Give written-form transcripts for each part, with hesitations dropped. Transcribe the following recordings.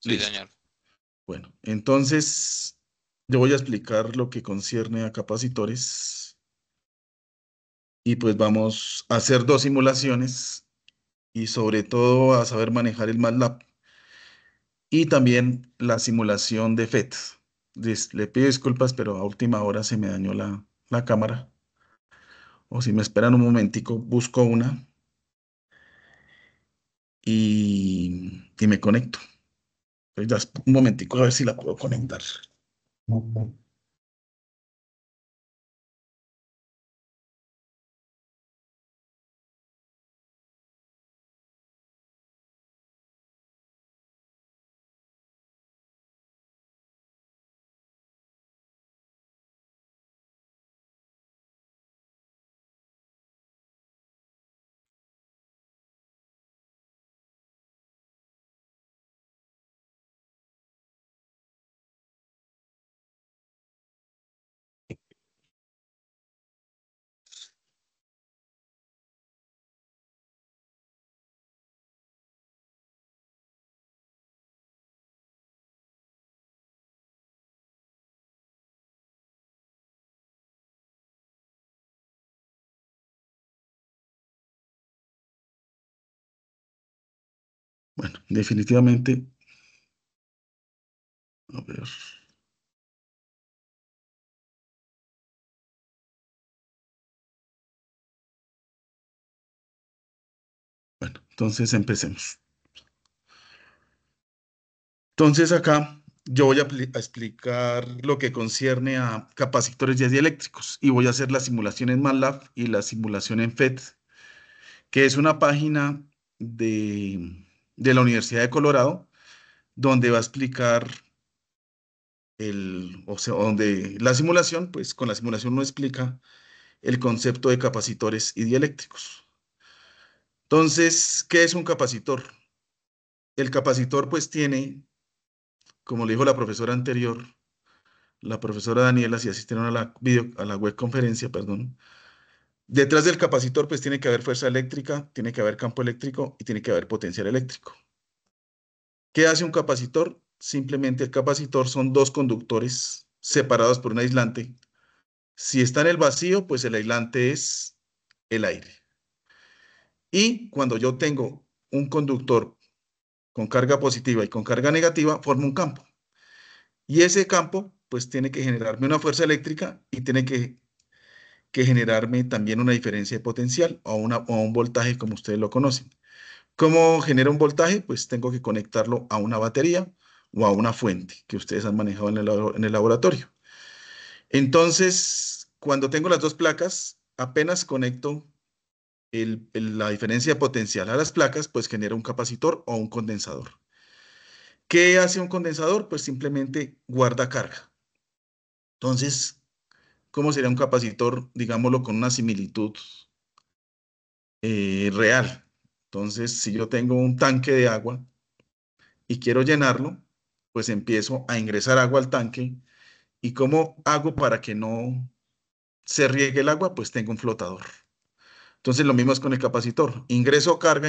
Sí, Listo. señor. Bueno, entonces yo voy a explicar lo que concierne a capacitores y pues vamos a hacer dos simulaciones y sobre todo a saber manejar el MATLAB y también la simulación de FET. Le pido disculpas, pero a última hora se me dañó la cámara. O si me esperan un momentico, busco una y me conecto. Entonces, un momentico a ver si la puedo conectar. Bueno, definitivamente, a ver. Bueno, entonces empecemos. Entonces acá yo voy a explicar lo que concierne a capacitores dieléctricos y voy a hacer la simulación en MATLAB y la simulación en FET, que es una página de la Universidad de Colorado donde va a explicar o sea, donde la simulación, pues con la simulación uno explica el concepto de capacitores y dieléctricos. Entonces, ¿qué es un capacitor? El capacitor pues tiene, como le dijo la profesora anterior, la profesora Daniela, si asistieron a la web conferencia, perdón, detrás del capacitor pues tiene que haber fuerza eléctrica, tiene que haber campo eléctrico y tiene que haber potencial eléctrico. ¿Qué hace un capacitor? Simplemente el capacitor son dos conductores separados por un aislante. Si está en el vacío, pues el aislante es el aire. Y cuando yo tengo un conductor con carga positiva y con carga negativa, forma un campo. Y ese campo, pues tiene que generarme una fuerza eléctrica y tiene que generarme también una diferencia de potencial o un voltaje, como ustedes lo conocen. ¿Cómo genera un voltaje? Pues tengo que conectarlo a una batería o a una fuente que ustedes han manejado en el laboratorio. Entonces, cuando tengo las dos placas, apenas conecto la diferencia de potencial a las placas, pues genera un capacitor o un condensador. ¿Qué hace un condensador? Pues simplemente guarda carga. Entonces, ¿cómo sería un capacitor? Digámoslo con una similitud real. Entonces, si yo tengo un tanque de agua y quiero llenarlo, pues empiezo a ingresar agua al tanque. ¿Y cómo hago para que no se riegue el agua? Pues tengo un flotador. Entonces, lo mismo es con el capacitor. Ingreso carga,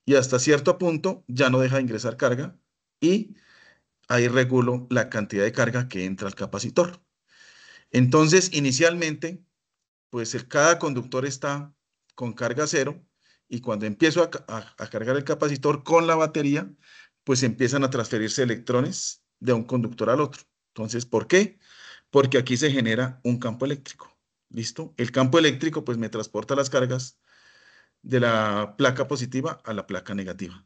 y hasta cierto punto ya no deja de ingresar carga y ahí regulo la cantidad de carga que entra al capacitor. Entonces, inicialmente, pues cada conductor está con carga cero y cuando empiezo a cargar el capacitor con la batería, pues empiezan a transferirse electrones de un conductor al otro. Entonces, ¿por qué? Porque aquí se genera un campo eléctrico. ¿Listo? El campo eléctrico pues me transporta las cargas de la placa positiva a la placa negativa.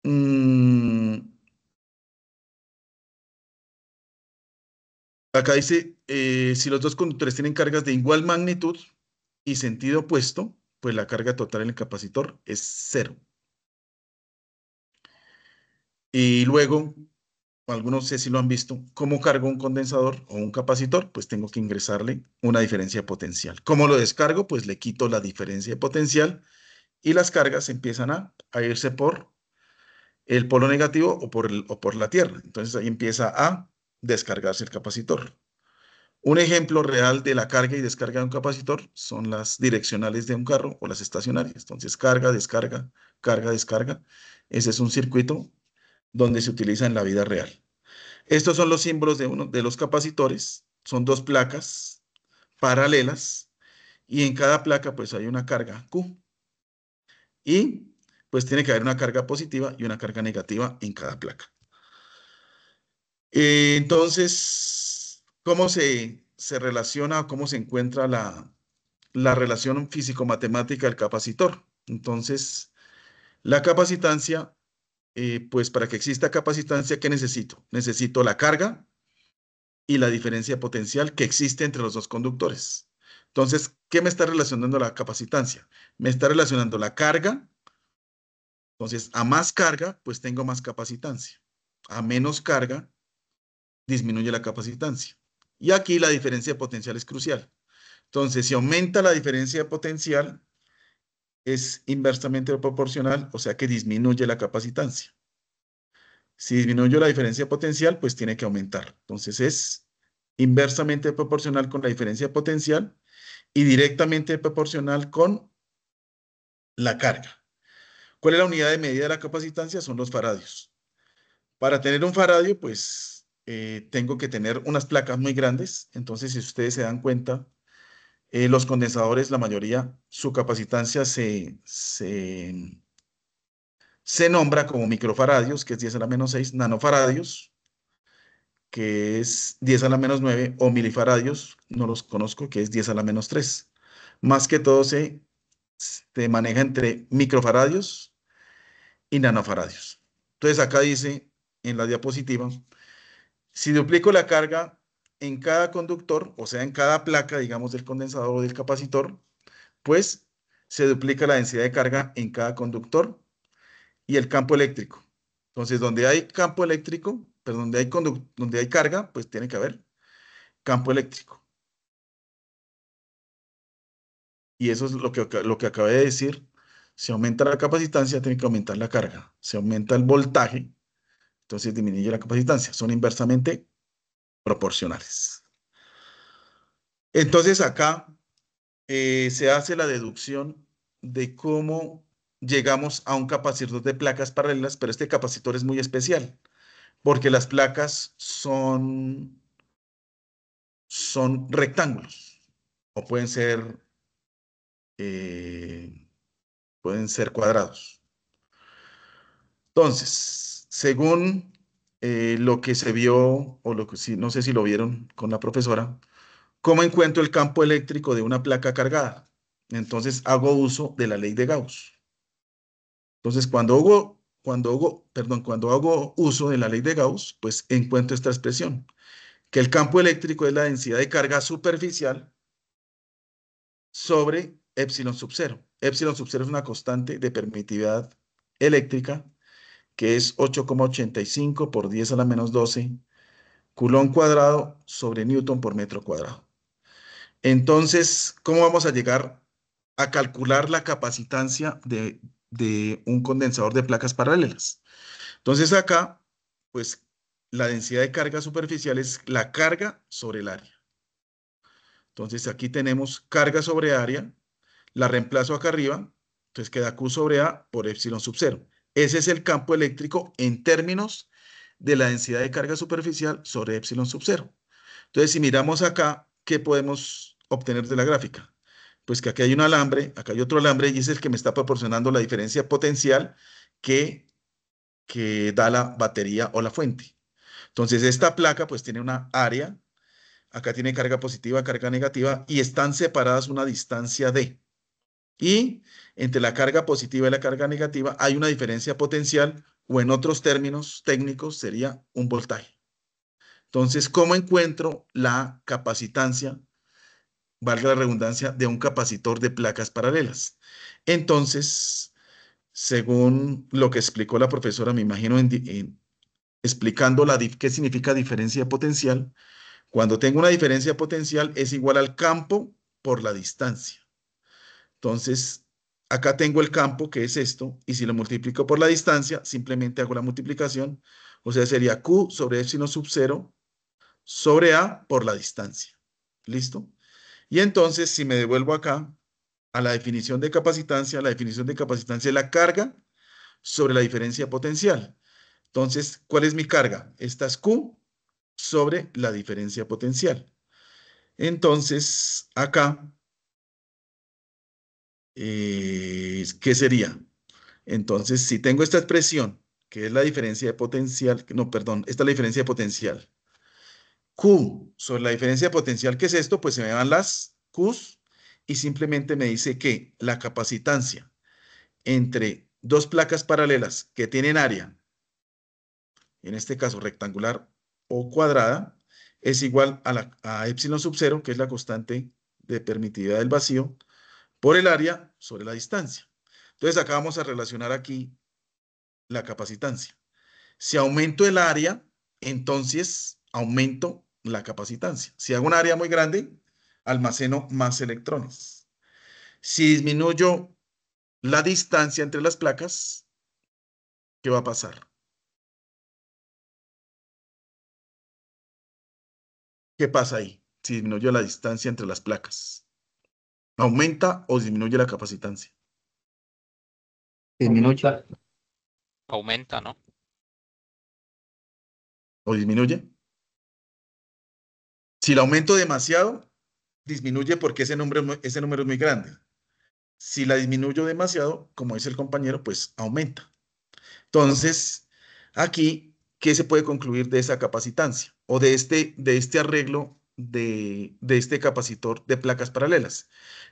Mm, Acá dice, si los dos conductores tienen cargas de igual magnitud y sentido opuesto, pues la carga total en el capacitor es cero. Y luego, algunos no sé si lo han visto, ¿cómo cargo un condensador o un capacitor? Pues tengo que ingresarle una diferencia de potencial. ¿Cómo lo descargo? Pues le quito la diferencia de potencial y las cargas empiezan a irse por el polo negativo o por la tierra. Entonces ahí empieza a descargarse el capacitor. Un ejemplo real de la carga y descarga de un capacitor son las direccionales de un carro o las estacionarias. Entonces, carga, descarga, carga, descarga. Ese es un circuito donde se utiliza en la vida real. Estos son los símbolos de uno de los capacitores. Son dos placas paralelas y en cada placa pues hay una carga Q y pues tiene que haber una carga positiva y una carga negativa en cada placa. Entonces, ¿cómo se relaciona o cómo se encuentra la relación físico-matemática del capacitor? Entonces, la capacitancia, pues para que exista capacitancia, ¿qué necesito? Necesito la carga y la diferencia potencial que existe entre los dos conductores. Entonces, ¿qué me está relacionando la capacitancia? Me está relacionando la carga. Entonces, a más carga, pues tengo más capacitancia. A menos carga, disminuye la capacitancia. Y aquí la diferencia potencial es crucial. Entonces, si aumenta la diferencia potencial, es inversamente proporcional, o sea que disminuye la capacitancia. Si disminuyo la diferencia potencial, pues tiene que aumentar. Entonces, es inversamente proporcional con la diferencia potencial y directamente proporcional con la carga. ¿Cuál es la unidad de medida de la capacitancia? Son los faradios. Para tener un faradio, pues tengo que tener unas placas muy grandes. Entonces, si ustedes se dan cuenta, los condensadores, la mayoría, su capacitancia se nombra como microfaradios, que es 10 a la menos 6, nanofaradios, que es 10 a la menos 9, o milifaradios, no los conozco, que es 10 a la menos 3. Más que todo se maneja entre microfaradios y nanofaradios. Entonces acá dice en la diapositiva, si duplico la carga en cada conductor, o sea, en cada placa, digamos, del condensador o del capacitor, pues se duplica la densidad de carga en cada conductor y el campo eléctrico. Entonces, donde hay campo eléctrico, pero donde hay carga, pues tiene que haber campo eléctrico. Y eso es lo que acabé de decir. Si aumenta la capacitancia, tiene que aumentar la carga. Si aumenta el voltaje, entonces disminuye la capacitancia. Son inversamente proporcionales. Entonces acá se hace la deducción de cómo llegamos a un capacitor de placas paralelas, pero este capacitor es muy especial, porque las placas son rectángulos o eh, pueden ser cuadrados. Entonces, según lo que se vio, o lo que sí, no sé si lo vieron con la profesora, ¿cómo encuentro el campo eléctrico de una placa cargada? Entonces hago uso de la ley de Gauss. Entonces, cuando hago uso de la ley de Gauss, pues encuentro esta expresión, que el campo eléctrico es la densidad de carga superficial sobre epsilon sub cero. Epsilon sub cero es una constante de permitividad eléctrica que es 8,85 por 10 a la menos 12 Coulomb cuadrado sobre Newton por metro cuadrado. Entonces, ¿cómo vamos a llegar a calcular la capacitancia de un condensador de placas paralelas? Entonces acá, pues la densidad de carga superficial es la carga sobre el área. Entonces aquí tenemos carga sobre área, la reemplazo acá arriba, entonces queda Q sobre A por epsilon sub cero. Ese es el campo eléctrico en términos de la densidad de carga superficial sobre epsilon sub cero. Entonces, si miramos acá, ¿qué podemos obtener de la gráfica? Pues que aquí hay un alambre, acá hay otro alambre y es el que me está proporcionando la diferencia potencial que da la batería o la fuente. Entonces, esta placa pues tiene una área, acá tiene carga positiva, carga negativa y están separadas una distancia D. Y entre la carga positiva y la carga negativa hay una diferencia potencial o en otros términos técnicos sería un voltaje. Entonces, ¿cómo encuentro la capacitancia, valga la redundancia, de un capacitor de placas paralelas? Entonces, según lo que explicó la profesora, me imagino explicando qué significa diferencia potencial, cuando tengo una diferencia potencial es igual al campo por la distancia. Entonces, acá tengo el campo, que es esto, y si lo multiplico por la distancia, simplemente hago la multiplicación, o sea, sería Q sobre epsilon sub 0 sobre A por la distancia. ¿Listo? Y entonces, si me devuelvo acá a la definición de capacitancia es la carga sobre la diferencia potencial. Entonces, ¿cuál es mi carga? Esta es Q sobre la diferencia potencial. Entonces, acá, ¿qué sería? Entonces, si tengo esta expresión, que es la diferencia de potencial, no, perdón, esta es la diferencia de potencial. Q sobre la diferencia de potencial, ¿qué es esto? Pues se me van las Qs y simplemente me dice que la capacitancia entre dos placas paralelas que tienen área, en este caso rectangular o cuadrada, es igual a epsilon sub cero, que es la constante de permitividad del vacío, por el área sobre la distancia. Entonces acá vamos a relacionar aquí la capacitancia. Si aumento el área, entonces aumento la capacitancia. Si hago un área muy grande, almaceno más electrones. Si disminuyo la distancia entre las placas, ¿qué va a pasar? ¿Qué pasa ahí? Si disminuyo la distancia entre las placas. ¿Aumenta o disminuye la capacitancia? Disminuye. Aumenta, ¿no? ¿O disminuye? Si la aumento demasiado, disminuye porque ese número es muy grande. Si la disminuyo demasiado, como dice el compañero, pues aumenta. Entonces, aquí, ¿qué se puede concluir de esa capacitancia o de este arreglo de este capacitor de placas paralelas?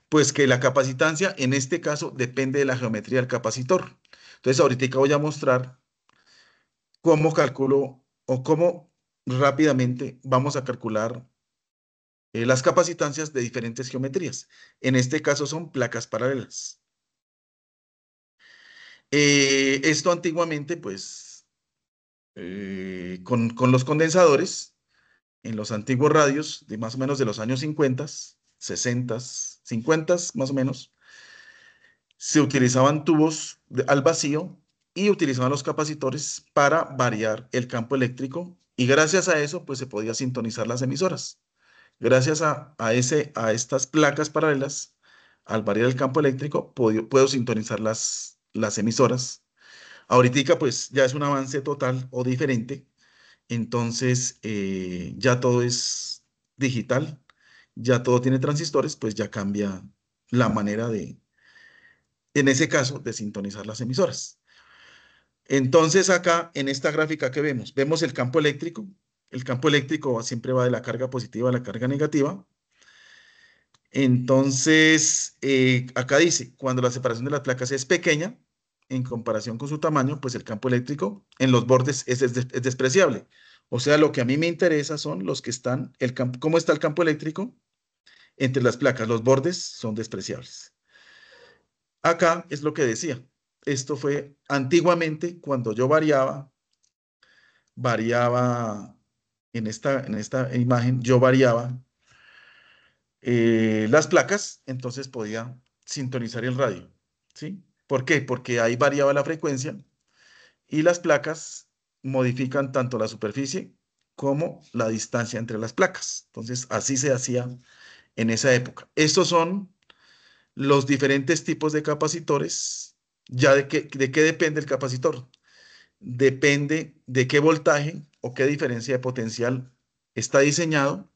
Pues que la capacitancia en este caso depende de la geometría del capacitor. Entonces, ahorita voy a mostrar cómo calculo o cómo rápidamente vamos a calcular las capacitancias de diferentes geometrías. En este caso son placas paralelas. Esto antiguamente, pues, con los condensadores, en los antiguos radios, de más o menos de los años 50, 60, 50 más o menos, se utilizaban tubos al vacío y utilizaban los capacitores para variar el campo eléctrico y gracias a eso, pues se podía sintonizar las emisoras. Gracias a estas placas paralelas, al variar el campo eléctrico, puedo sintonizar las emisoras. Ahorita, pues ya es un avance total o diferente. Entonces, ya todo es digital, ya todo tiene transistores, pues ya cambia la manera en ese caso, de sintonizar las emisoras. Entonces, acá en esta gráfica que vemos el campo eléctrico. El campo eléctrico siempre va de la carga positiva a la carga negativa. Entonces, acá dice, cuando la separación de las placas es pequeña, en comparación con su tamaño, pues el campo eléctrico en los bordes es despreciable. O sea, lo que a mí me interesa son los que están, ¿cómo está el campo eléctrico? Entre las placas, los bordes son despreciables. Acá es lo que decía. Esto fue antiguamente cuando yo variaba en esta imagen, yo variaba las placas, entonces podía sintonizar el radio, ¿sí? ¿Por qué? Porque ahí variaba la frecuencia y las placas modifican tanto la superficie como la distancia entre las placas. Entonces, así se hacía en esa época. Estos son los diferentes tipos de capacitores. ¿Ya de qué depende el capacitor? Depende de qué voltaje o qué diferencia de potencial está diseñado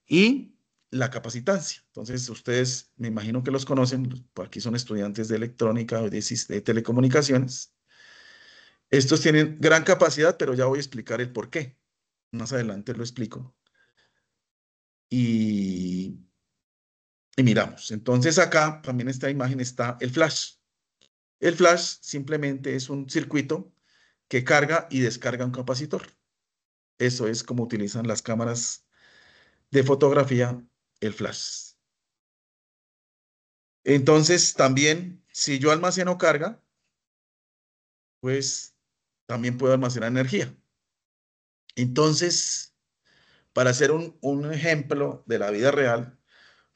y la capacitancia. Entonces, ustedes me imagino que los conocen, por aquí son estudiantes de electrónica o de telecomunicaciones. Estos tienen gran capacidad, pero ya voy a explicar el por qué. Más adelante lo explico. Y, y miramos. Entonces, acá también en esta imagen está el flash. El flash simplemente es un circuito que carga y descarga un capacitor. Eso es como utilizan las cámaras de fotografía, el flash. Entonces, también, si yo almaceno carga, pues también puedo almacenar energía. Entonces, para hacer un ejemplo de la vida real,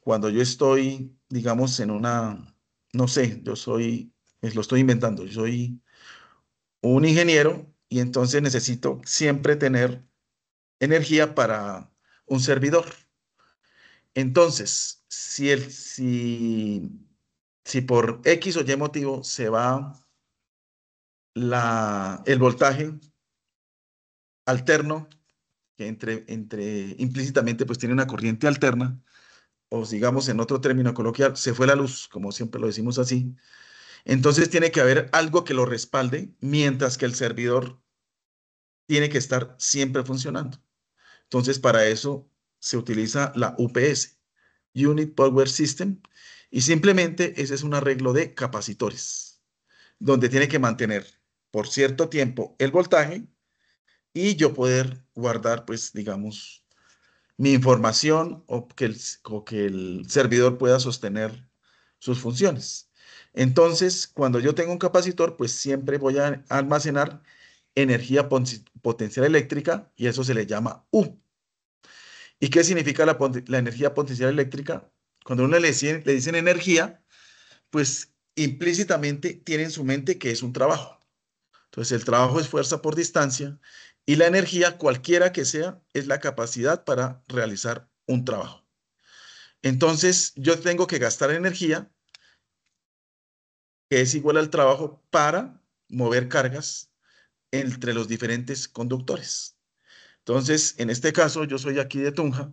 cuando yo estoy, digamos, no sé, lo estoy inventando, yo soy un ingeniero y entonces necesito siempre tener energía para un servidor. Entonces, si por X o Y motivo se va el voltaje alterno, que implícitamente pues tiene una corriente alterna, o digamos en otro término coloquial, se fue la luz, como siempre lo decimos así. Entonces tiene que haber algo que lo respalde, mientras que el servidor tiene que estar siempre funcionando. Entonces para eso se utiliza la UPS, Unit Power System, y simplemente ese es un arreglo de capacitores, donde tiene que mantener por cierto tiempo el voltaje y yo poder guardar, pues, digamos, mi información o que el servidor pueda sostener sus funciones. Entonces, cuando yo tengo un capacitor, pues siempre voy a almacenar energía potencial eléctrica y eso se le llama U. ¿Y qué significa la energía potencial eléctrica? Cuando uno le dicen energía, pues implícitamente tiene en su mente que es un trabajo. Entonces, el trabajo es fuerza por distancia y la energía, cualquiera que sea, es la capacidad para realizar un trabajo. Entonces, yo tengo que gastar energía, que es igual al trabajo, para mover cargas entre los diferentes conductores. Entonces, en este caso, yo soy aquí de Tunja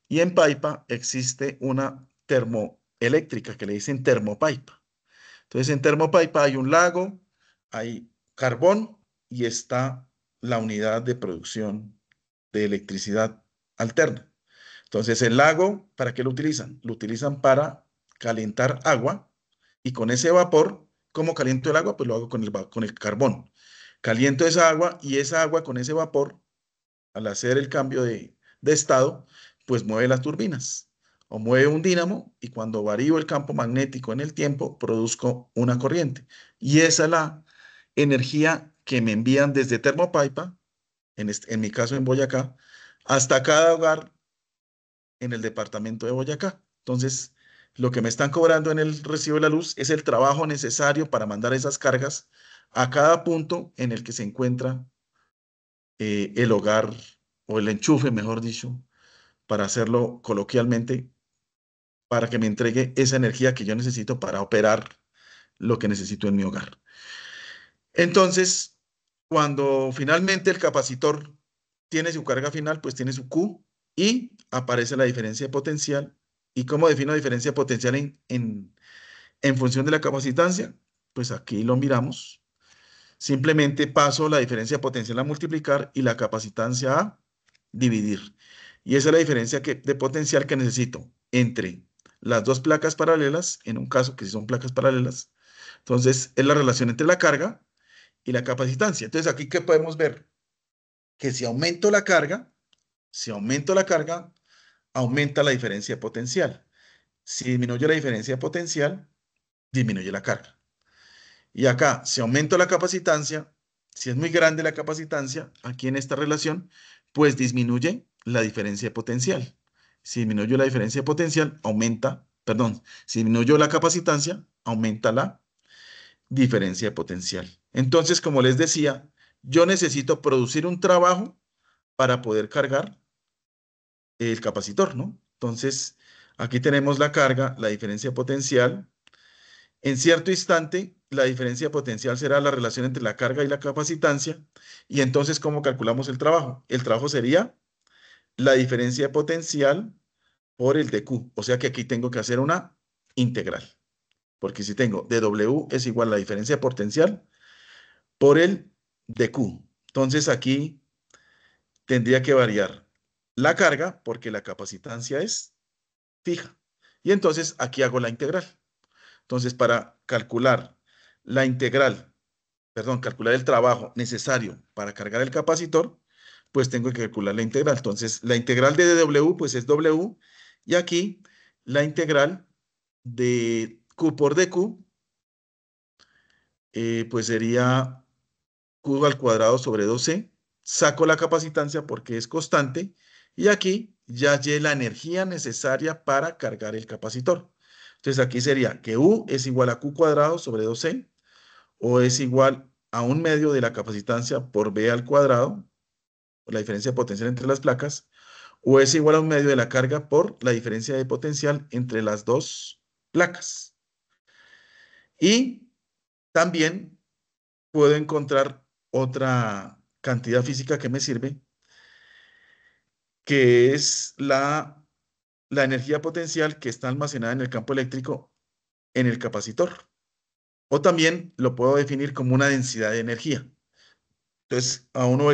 y en Paipa existe una termoeléctrica que le dicen termopaipa. Entonces, en termopaipa hay un lago, hay carbón y está la unidad de producción de electricidad alterna. Entonces, el lago, ¿para qué lo utilizan? Lo utilizan para calentar agua y con ese vapor, ¿cómo caliento el agua? Pues lo hago con el carbón. Caliento esa agua y esa agua con ese vapor, al hacer el cambio de estado, pues mueve las turbinas o mueve un dínamo y cuando varío el campo magnético en el tiempo, produzco una corriente. Y esa es la energía que me envían desde Termopaipa, en mi caso en Boyacá, hasta cada hogar en el departamento de Boyacá. Entonces, lo que me están cobrando en el recibo de la luz es el trabajo necesario para mandar esas cargas a cada punto en el que se encuentra el hogar o el enchufe, mejor dicho, para hacerlo coloquialmente, para que me entregue esa energía que yo necesito para operar lo que necesito en mi hogar. Entonces, cuando finalmente el capacitor tiene su carga final, pues tiene su Q y aparece la diferencia de potencial. ¿Y cómo defino la diferencia de potencial en función de la capacitancia? Pues aquí lo miramos. Simplemente paso la diferencia de potencial a multiplicar y la capacitancia a dividir. Y esa es la diferencia de potencial que necesito entre las dos placas paralelas, en un caso que si son placas paralelas. Entonces, es la relación entre la carga y la capacitancia. Entonces, aquí, ¿qué podemos ver? Que si aumento la carga, aumenta la diferencia potencial. Si disminuyo la diferencia potencial, disminuye la carga. Y acá, si aumento la capacitancia, si es muy grande la capacitancia, aquí en esta relación, pues disminuye la diferencia potencial. Si disminuyo la diferencia potencial, si disminuyo la capacitancia, aumenta la diferencia potencial. Entonces, como les decía, yo necesito producir un trabajo para poder cargar el capacitor, ¿no? Entonces, aquí tenemos la carga, la diferencia potencial. En cierto instante, la diferencia potencial será la relación entre la carga y la capacitancia. Y entonces, ¿cómo calculamos el trabajo? El trabajo sería la diferencia potencial por el de Q. O sea que aquí tengo que hacer una integral. Porque si tengo dW es igual a la diferencia potencial por el de Q. Entonces aquí tendría que variar la carga porque la capacitancia es fija. Y entonces aquí hago la integral. Entonces para la integral, calcular el trabajo necesario para cargar el capacitor, pues tengo que calcular la integral. Entonces la integral de dW pues es W y aquí la integral de Q por dQ pues sería Q al cuadrado sobre 2C. Saco la capacitancia porque es constante y aquí ya hallé la energía necesaria para cargar el capacitor. Entonces aquí sería que U es igual a Q cuadrado sobre 2C o es igual a un medio de la capacitancia por B al cuadrado, la diferencia de potencial entre las placas, o es igual a un medio de la carga por la diferencia de potencial entre las dos placas. Y también puedo encontrar otra cantidad física que me sirve, que es la energía potencial que está almacenada en el campo eléctrico en el capacitor. O también lo puedo definir como una densidad de energía. Entonces, a uno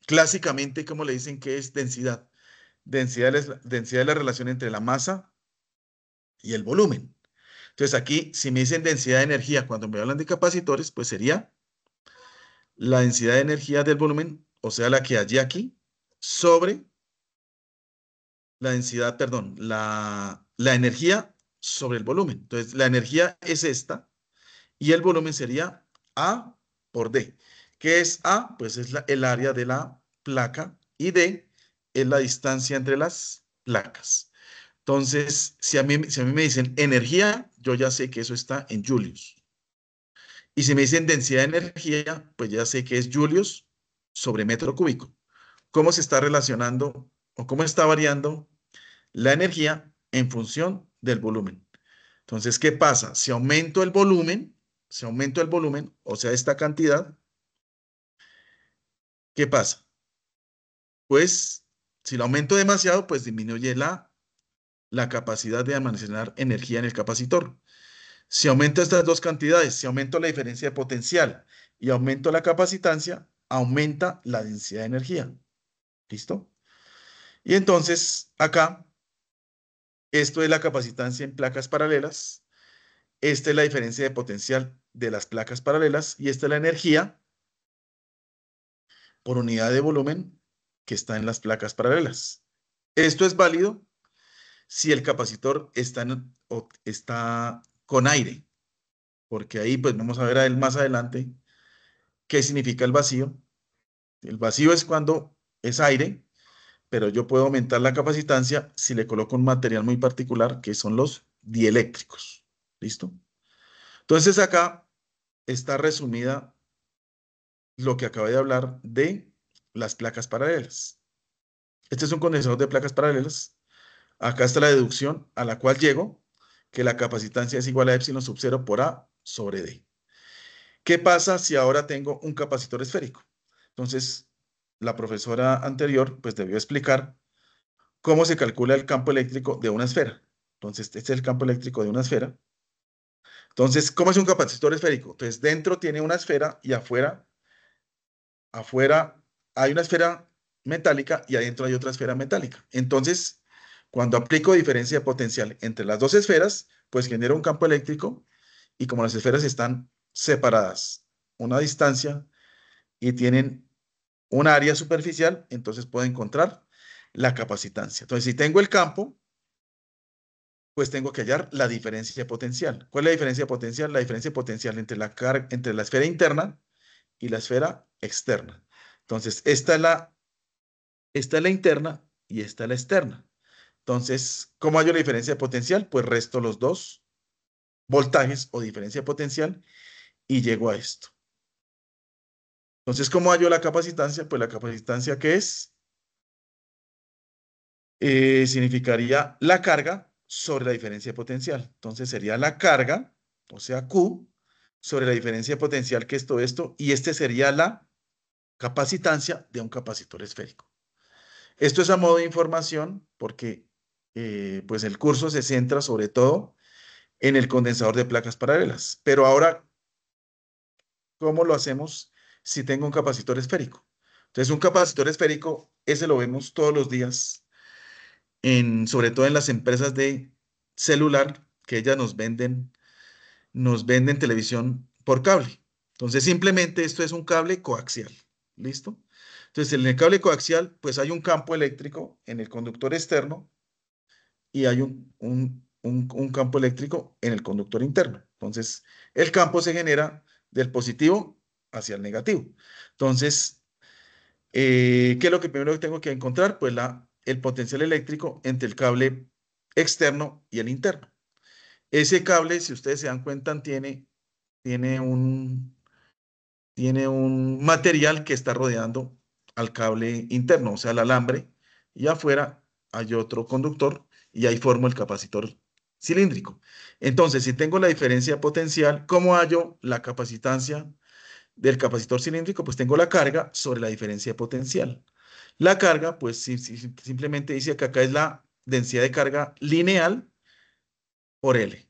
clásicamente, ¿cómo le dicen que es densidad? Densidad es la relación entre la masa y el volumen. Entonces, aquí, si me dicen densidad de energía, cuando me hablan de capacitores, pues sería la densidad de energía del volumen, o sea, la que hay aquí, sobre la densidad, perdón, la energía sobre el volumen. Entonces, la energía es esta y el volumen sería A por D. ¿Qué es A? Pues es el área de la placa y D es la distancia entre las placas. Entonces, si a mí me dicen energía, yo ya sé que eso está en julios. Y si me dicen densidad de energía, pues ya sé que es julios sobre metro cúbico. ¿Cómo se está relacionando o cómo está variando la energía en función del volumen? Entonces, ¿qué pasa? Si aumento el volumen, o sea, esta cantidad, ¿qué pasa? Pues, si lo aumento demasiado, pues disminuye la capacidad de almacenar energía en el capacitor. Si aumento estas dos cantidades, si aumento la diferencia de potencial y aumento la capacitancia, aumenta la densidad de energía. ¿Listo? Y entonces, acá, esto es la capacitancia en placas paralelas. Esta es la diferencia de potencial de las placas paralelas y esta es la energía por unidad de volumen que está en las placas paralelas. Esto es válido si el capacitor está con aire, porque ahí pues vamos a ver a él más adelante qué significa el vacío. El vacío es cuando es aire, pero yo puedo aumentar la capacitancia si le coloco un material muy particular que son los dieléctricos. ¿Listo? Entonces acá está resumida lo que acabé de hablar de las placas paralelas. Este es un condensador de placas paralelas. Acá está la deducción a la cual llego, que la capacitancia es igual a epsilon sub 0 por A sobre D. ¿Qué pasa si ahora tengo un capacitor esférico? Entonces, la profesora anterior pues debió explicar cómo se calcula el campo eléctrico de una esfera. Entonces, este es el campo eléctrico de una esfera. Entonces, ¿cómo es un capacitor esférico? Entonces, dentro tiene una esfera y afuera hay una esfera metálica y adentro hay otra esfera metálica. Entonces, cuando aplico diferencia de potencial entre las dos esferas, pues genero un campo eléctrico y como las esferas están separadas una distancia y tienen un área superficial, entonces puedo encontrar la capacitancia. Entonces, si tengo el campo, pues tengo que hallar la diferencia potencial. ¿Cuál es la diferencia potencial? La diferencia potencial entre la esfera interna y la esfera externa. Entonces, esta es la interna y esta es la externa. Entonces, ¿cómo hallo la diferencia de potencial? Pues resto los dos voltajes o diferencia de potencial y llego a esto. Entonces, ¿cómo hallo la capacitancia? Pues la capacitancia que es, significaría la carga sobre la diferencia de potencial. Entonces sería la carga, o sea, Q, sobre la diferencia de potencial que es todo esto, y este sería la capacitancia de un capacitor esférico. Esto es a modo de información porque pues el curso se centra sobre todo en el condensador de placas paralelas. Pero ahora, ¿cómo lo hacemos si tengo un capacitor esférico? Entonces, un capacitor esférico, ese lo vemos todos los días, sobre todo en las empresas de celular, que ellas nos venden televisión por cable. Entonces, simplemente esto es un cable coaxial. ¿Listo? Entonces, en el cable coaxial, pues hay un campo eléctrico en el conductor externo y hay un campo eléctrico en el conductor interno. Entonces, el campo se genera del positivo hacia el negativo. Entonces, ¿qué es lo que primero tengo que encontrar? Pues el potencial eléctrico entre el cable externo y el interno. Ese cable, si ustedes se dan cuenta, tiene un, tiene un material que está rodeando al cable interno, o sea, el alambre, y afuera hay otro conductor y ahí formo el capacitor cilíndrico. Entonces, si tengo la diferencia potencial, ¿cómo hallo la capacitancia del capacitor cilíndrico, pues tengo la carga sobre la diferencia de potencial. La carga, pues simplemente dice que acá es la densidad de carga lineal por L.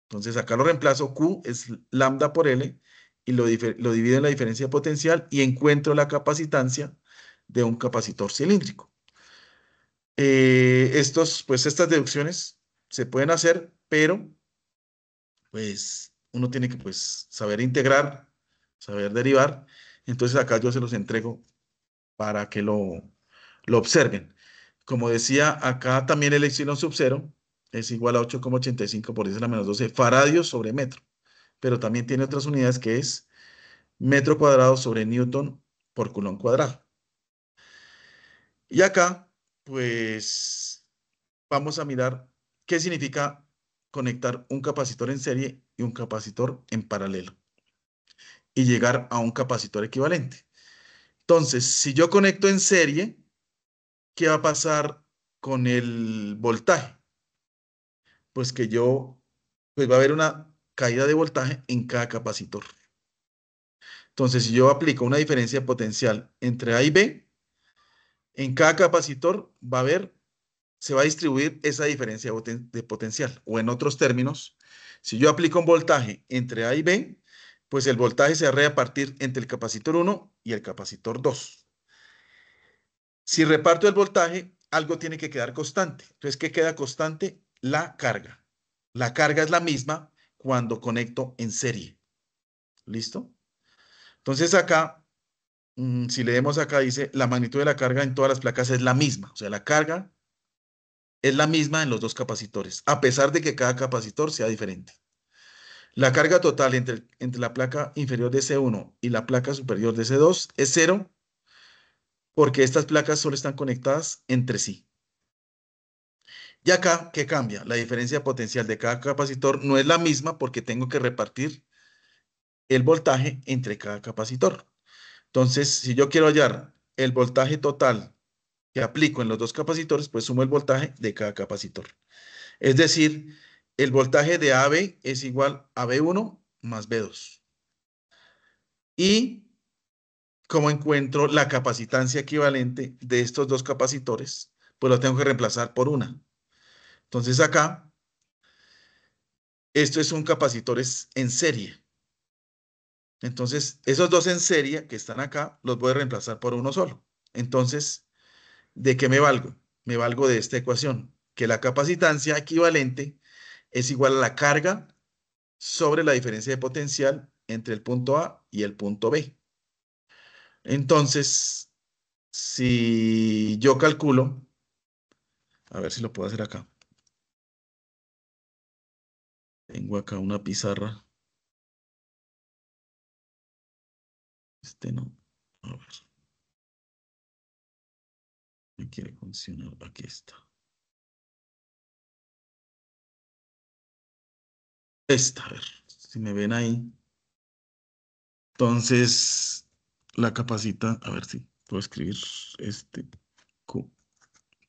Entonces acá lo reemplazo, Q es lambda por L, y lo divido en la diferencia de potencial y encuentro la capacitancia de un capacitor cilíndrico. Pues estas deducciones se pueden hacer, pero pues uno tiene que pues saber integrar, saber derivar. Entonces acá yo se los entrego para que lo observen. Como decía, acá también el epsilon sub 0 es igual a 8,85 por 10 a la menos 12 faradios sobre metro, pero también tiene otras unidades que es metro cuadrado sobre newton por coulomb cuadrado. Y acá, pues, vamos a mirar qué significa conectar un capacitor en serie y un capacitor en paralelo y llegar a un capacitor equivalente. Entonces, si yo conecto en serie, ¿qué va a pasar con el voltaje? Pues pues va a haber una caída de voltaje en cada capacitor. Entonces, si yo aplico una diferencia potencial entre A y B, en cada capacitor se va a distribuir esa diferencia de potencial. O en otros términos, si yo aplico un voltaje entre A y B, pues el voltaje se va a repartir entre el capacitor 1 y el capacitor 2. Si reparto el voltaje, algo tiene que quedar constante. Entonces, ¿qué queda constante? La carga. La carga es la misma cuando conecto en serie. ¿Listo? Entonces acá, si leemos acá, dice, la magnitud de la carga en todas las placas es la misma. O sea, la carga es la misma en los dos capacitores, a pesar de que cada capacitor sea diferente. La carga total entre la placa inferior de C1 y la placa superior de C2 es cero, porque estas placas solo están conectadas entre sí. Y acá, ¿qué cambia? La diferencia potencial de cada capacitor no es la misma porque tengo que repartir el voltaje entre cada capacitor. Entonces, si yo quiero hallar el voltaje total que aplico en los dos capacitores, pues sumo el voltaje de cada capacitor. Es decir, el voltaje de AB es igual a B1 más B2. Y como encuentro la capacitancia equivalente de estos dos capacitores, pues lo tengo que reemplazar por una. Entonces acá, esto es un capacitores en serie. Entonces, esos dos en serie que están acá, los voy a reemplazar por uno solo. Entonces, ¿de qué me valgo? Me valgo de esta ecuación, que la capacitancia equivalente es igual a la carga sobre la diferencia de potencial entre el punto A y el punto B. Entonces, si yo calculo, a ver si lo puedo hacer acá. Tengo acá una pizarra. No. A ver, me quiere funcionar. Aquí está. Esta, a ver, si me ven ahí. Entonces, la capacita, a ver si puedo escribir Q.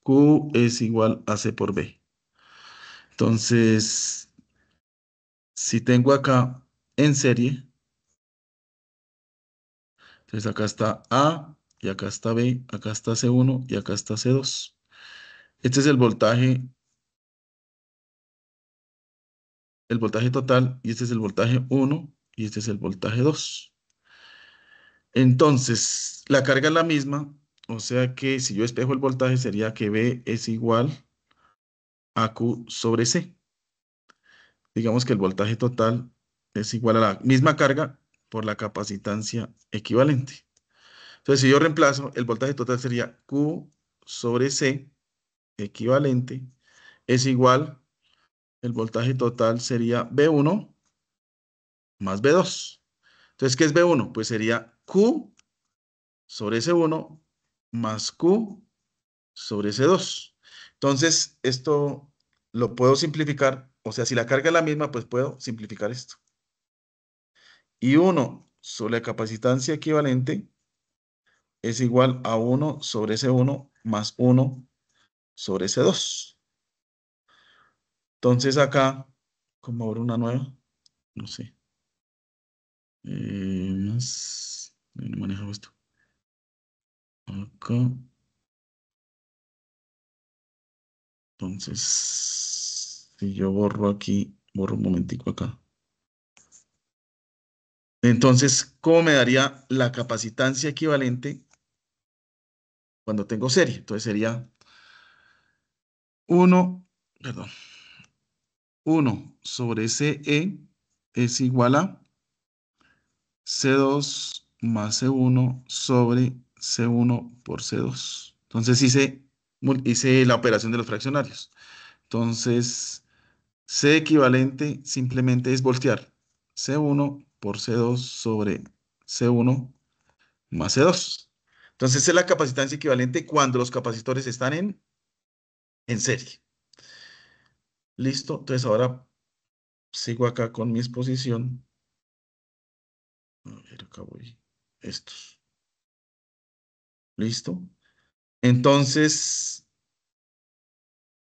Q es igual a C por B. Entonces, si tengo acá en serie, entonces acá está A, y acá está B, acá está C1 y acá está C2. Este es el voltaje total, y este es el voltaje 1, y este es el voltaje 2. Entonces, la carga es la misma, o sea que si yo espejo el voltaje sería que B es igual a Q sobre C. Digamos que el voltaje total es igual a la misma carga por la capacitancia equivalente. Entonces, si yo reemplazo, el voltaje total sería Q sobre C equivalente es igual, el voltaje total sería B1 más B2. Entonces, ¿qué es B1? Pues sería Q sobre C1 más Q sobre C2. Entonces, esto lo puedo simplificar. O sea, si la carga es la misma, pues puedo simplificar esto. Y 1 sobre la capacitancia equivalente es igual a 1 sobre C1 más 1 sobre C2. Entonces acá, ¿cómo abro una nueva? No sé. Entonces, no manejo esto. Acá. Entonces, si yo borro aquí, borro un momentico acá. Entonces, ¿cómo me daría la capacitancia equivalente cuando tengo serie? Entonces sería 1, perdón, 1/CE es igual a C2 más C1 sobre C1 por C2. Entonces hice la operación de los fraccionarios. Entonces, C equivalente simplemente es voltear C1 por C2 sobre C1 más C2. Entonces, es la capacitancia equivalente cuando los capacitores están en serie. ¿Listo? Entonces, ahora sigo acá con mi exposición. A ver, acá voy. Estos. ¿Listo? Entonces,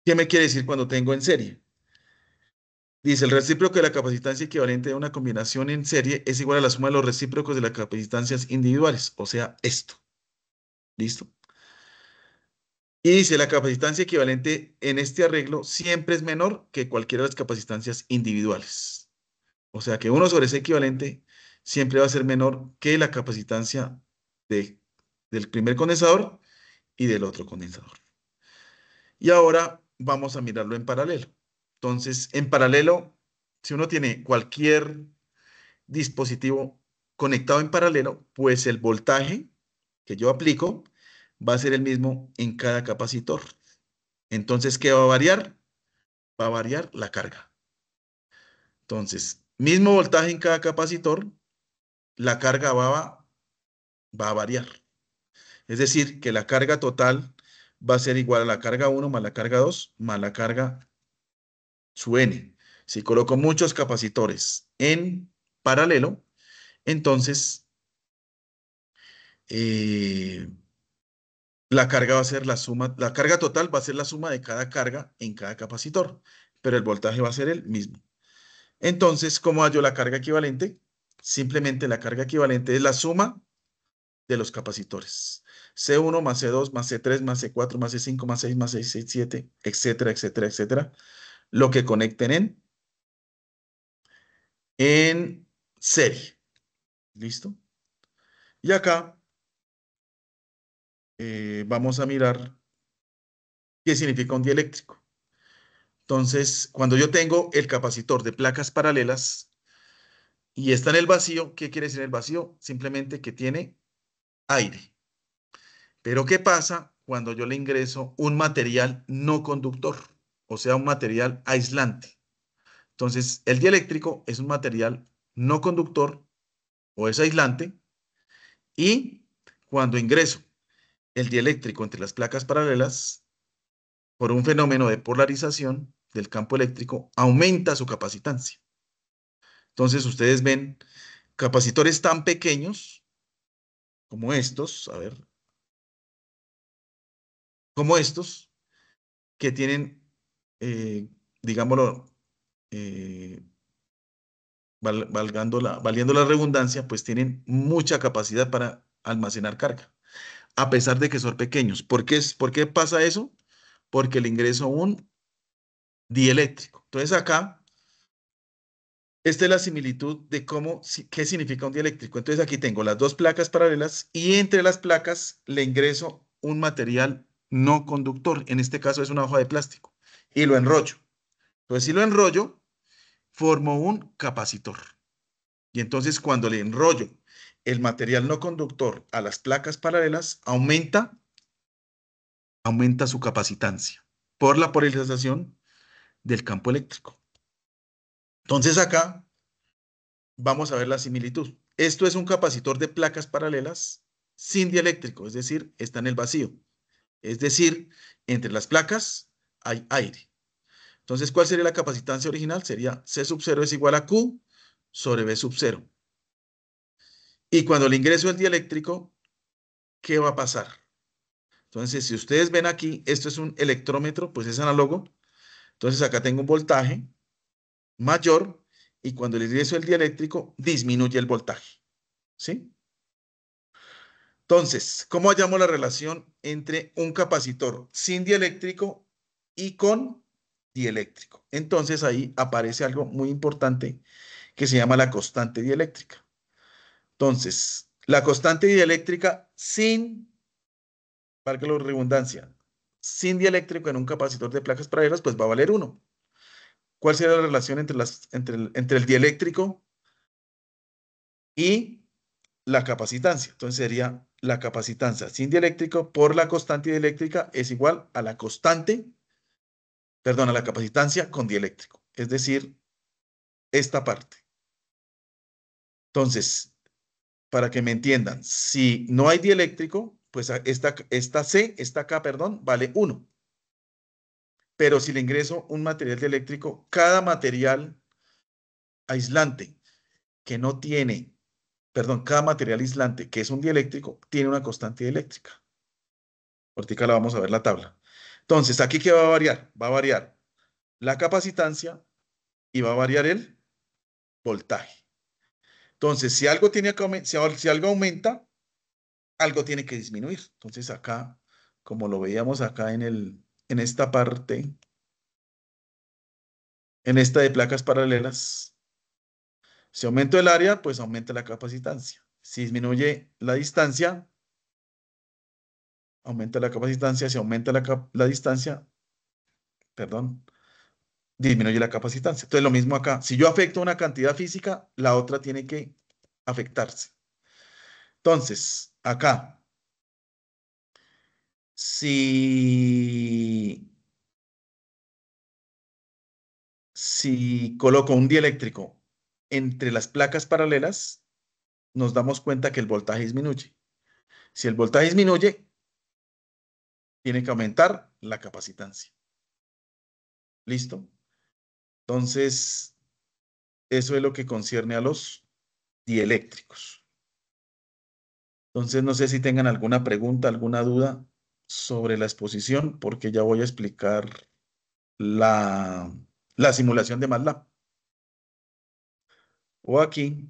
¿qué me quiere decir cuando tengo en serie? Dice, el recíproco de la capacitancia equivalente de una combinación en serie es igual a la suma de los recíprocos de las capacitancias individuales, o sea, esto. ¿Listo? Y dice, la capacitancia equivalente en este arreglo siempre es menor que cualquiera de las capacitancias individuales. O sea que 1/C equivalente siempre va a ser menor que la capacitancia de, del primer condensador y del otro condensador. Y ahora vamos a mirarlo en paralelo. Entonces, en paralelo, si uno tiene cualquier dispositivo conectado en paralelo, pues el voltaje que yo aplico va a ser el mismo en cada capacitor. Entonces, ¿qué va a variar? Va a variar la carga. Entonces, mismo voltaje en cada capacitor, la carga va a variar. Es decir, que la carga total va a ser igual a la carga 1 más la carga 2 más la carga su n. Si coloco muchos capacitores en paralelo, entonces eh, la carga va a ser la suma, la carga total va a ser la suma de cada carga en cada capacitor, pero el voltaje va a ser el mismo. Entonces, ¿cómo hallo la carga equivalente? Simplemente la carga equivalente es la suma de los capacitores. C1 más C2 más C3 más C4 más C5 más 6 más 6, 6, 7, etcétera, etcétera, etcétera. Lo que conecten en serie. ¿Listo? Y acá vamos a mirar qué significa un dieléctrico. Entonces, cuando yo tengo el capacitor de placas paralelas y está en el vacío, ¿qué quiere decir el vacío? Simplemente que tiene aire. Pero ¿qué pasa cuando yo le ingreso un material no conductor? O sea, un material aislante. Entonces, el dieléctrico es un material no conductor o es aislante y cuando ingreso el dieléctrico entre las placas paralelas, por un fenómeno de polarización del campo eléctrico, aumenta su capacitancia. Entonces, ustedes ven capacitores tan pequeños como estos, a ver, como estos, que tienen, digámoslo, eh, valiendo la redundancia, pues tienen mucha capacidad para almacenar carga, a pesar de que son pequeños. ¿Por qué pasa eso? Porque le ingreso un dieléctrico. Entonces acá, esta es la similitud de qué significa un dieléctrico. Entonces aquí tengo las dos placas paralelas y entre las placas le ingreso un material no conductor. En este caso es una hoja de plástico y lo enrollo. Entonces si lo enrollo, formo un capacitor. Y entonces cuando le enrollo el material no conductor a las placas paralelas, aumenta su capacitancia por la polarización del campo eléctrico. Entonces acá vamos a ver la similitud. Esto es un capacitor de placas paralelas sin dieléctrico, es decir, está en el vacío. Es decir, entre las placas hay aire. Entonces, ¿cuál sería la capacitancia original? Sería C sub 0 es igual a Q sobre B sub 0. Y cuando le ingreso el dieléctrico, ¿qué va a pasar? Entonces, si ustedes ven aquí, esto es un electrómetro, pues es análogo. Entonces, acá tengo un voltaje mayor y cuando le ingreso el dieléctrico, disminuye el voltaje. ¿sí? Entonces, ¿cómo hallamos la relación entre un capacitor sin dieléctrico y con dieléctrico? Entonces ahí aparece algo muy importante que se llama la constante dieléctrica. Entonces, la constante dieléctrica sin, valga la redundancia, sin dieléctrico en un capacitor de placas paralelas, pues va a valer 1. ¿Cuál sería la relación entre el dieléctrico y la capacitancia? Entonces sería la capacitancia sin dieléctrico por la constante dieléctrica es igual a la constante, perdón, a la capacitancia con dieléctrico. Es decir, esta parte. Entonces, para que me entiendan, si no hay dieléctrico, pues esta K, perdón, vale 1. Pero si le ingreso un material dieléctrico, cada material aislante que no tiene, perdón, cada material aislante que es un dieléctrico tiene una constante dieléctrica. Ahorita la vamos a ver la tabla. Entonces, ¿aquí qué va a variar? Va a variar la capacitancia y va a variar el voltaje. Entonces, si algo tiene que si algo aumenta, algo tiene que disminuir. Entonces, acá, como lo veíamos acá en esta parte, en esta de placas paralelas, si aumenta el área, pues aumenta la capacitancia. Si disminuye la distancia, aumenta la capacitancia. Si aumenta la distancia, perdón, disminuye la capacitancia. Entonces, lo mismo acá. Si yo afecto una cantidad física, la otra tiene que afectarse. Entonces, acá, si, si coloco un dieléctrico entre las placas paralelas, nos damos cuenta que el voltaje disminuye. Si el voltaje disminuye, tiene que aumentar la capacitancia. ¿Listo? Entonces, eso es lo que concierne a los dieléctricos. Entonces, no sé si tengan alguna pregunta, alguna duda sobre la exposición, porque ya voy a explicar la, la simulación de MATLAB. O aquí,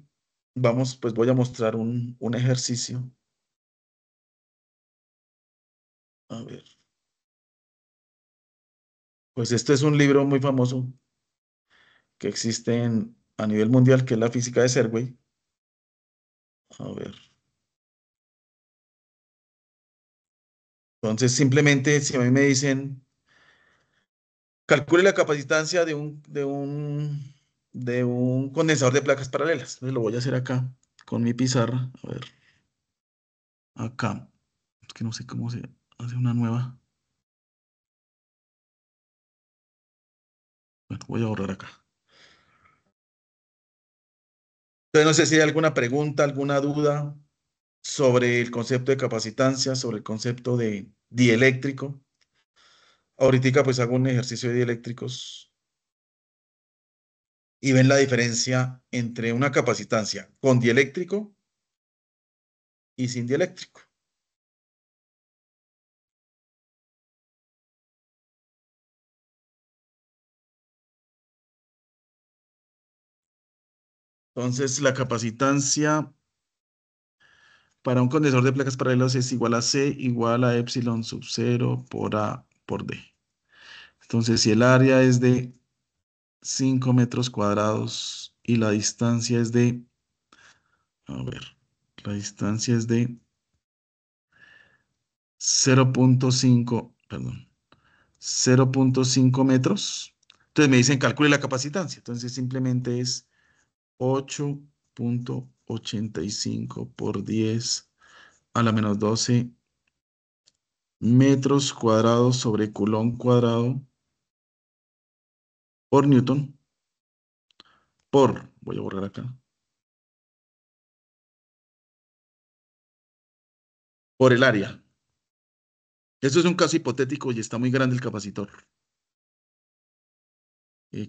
vamos, pues voy a mostrar un ejercicio. A ver, pues este es un libro muy famoso que existe a nivel mundial, que es la física de Serway. A ver, entonces simplemente si a mí me dicen, calcule la capacitancia de un condensador de placas paralelas. Entonces lo voy a hacer acá con mi pizarra. A ver, acá. Es que no sé cómo se hace una nueva. Bueno, voy a borrar acá. Entonces no sé si hay alguna pregunta, alguna duda sobre el concepto de capacitancia, sobre el concepto de dieléctrico. Ahorita pues hago un ejercicio de dieléctricos y ven la diferencia entre una capacitancia con dieléctrico y sin dieléctrico. Entonces la capacitancia para un condensador de placas paralelas es igual a C igual a epsilon sub 0 por A por D. Entonces si el área es de 5 metros cuadrados y la distancia es de, a ver, la distancia es de 0,5, perdón, 0,5 metros. Entonces me dicen calcule la capacitancia. Entonces simplemente es 8,85 por 10 a la menos 12 metros cuadrados sobre culón cuadrado por newton voy a borrar acá, por el área. Esto es un caso hipotético y está muy grande el capacitor.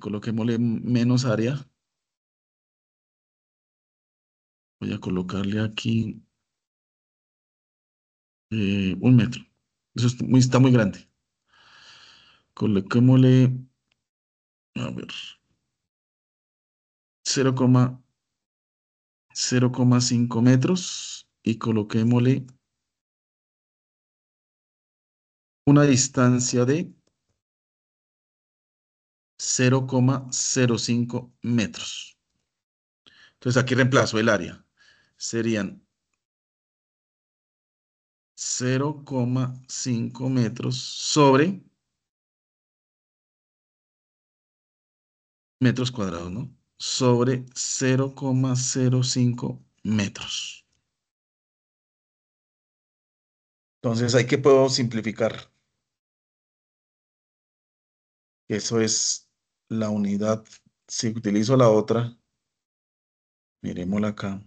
Coloquémosle menos área. Voy a colocarle aquí 1 metro. Eso está muy grande. Coloquémosle, a ver, 0,5 0,5 metros y coloquémosle una distancia de 0,05 metros. Entonces aquí reemplazo el área. Serían 0,5 metros sobre metros cuadrados, ¿no? Sobre 0,05 metros. Entonces, ¿ahí qué puedo simplificar? Eso es la unidad. Si utilizo la otra, miremosla acá,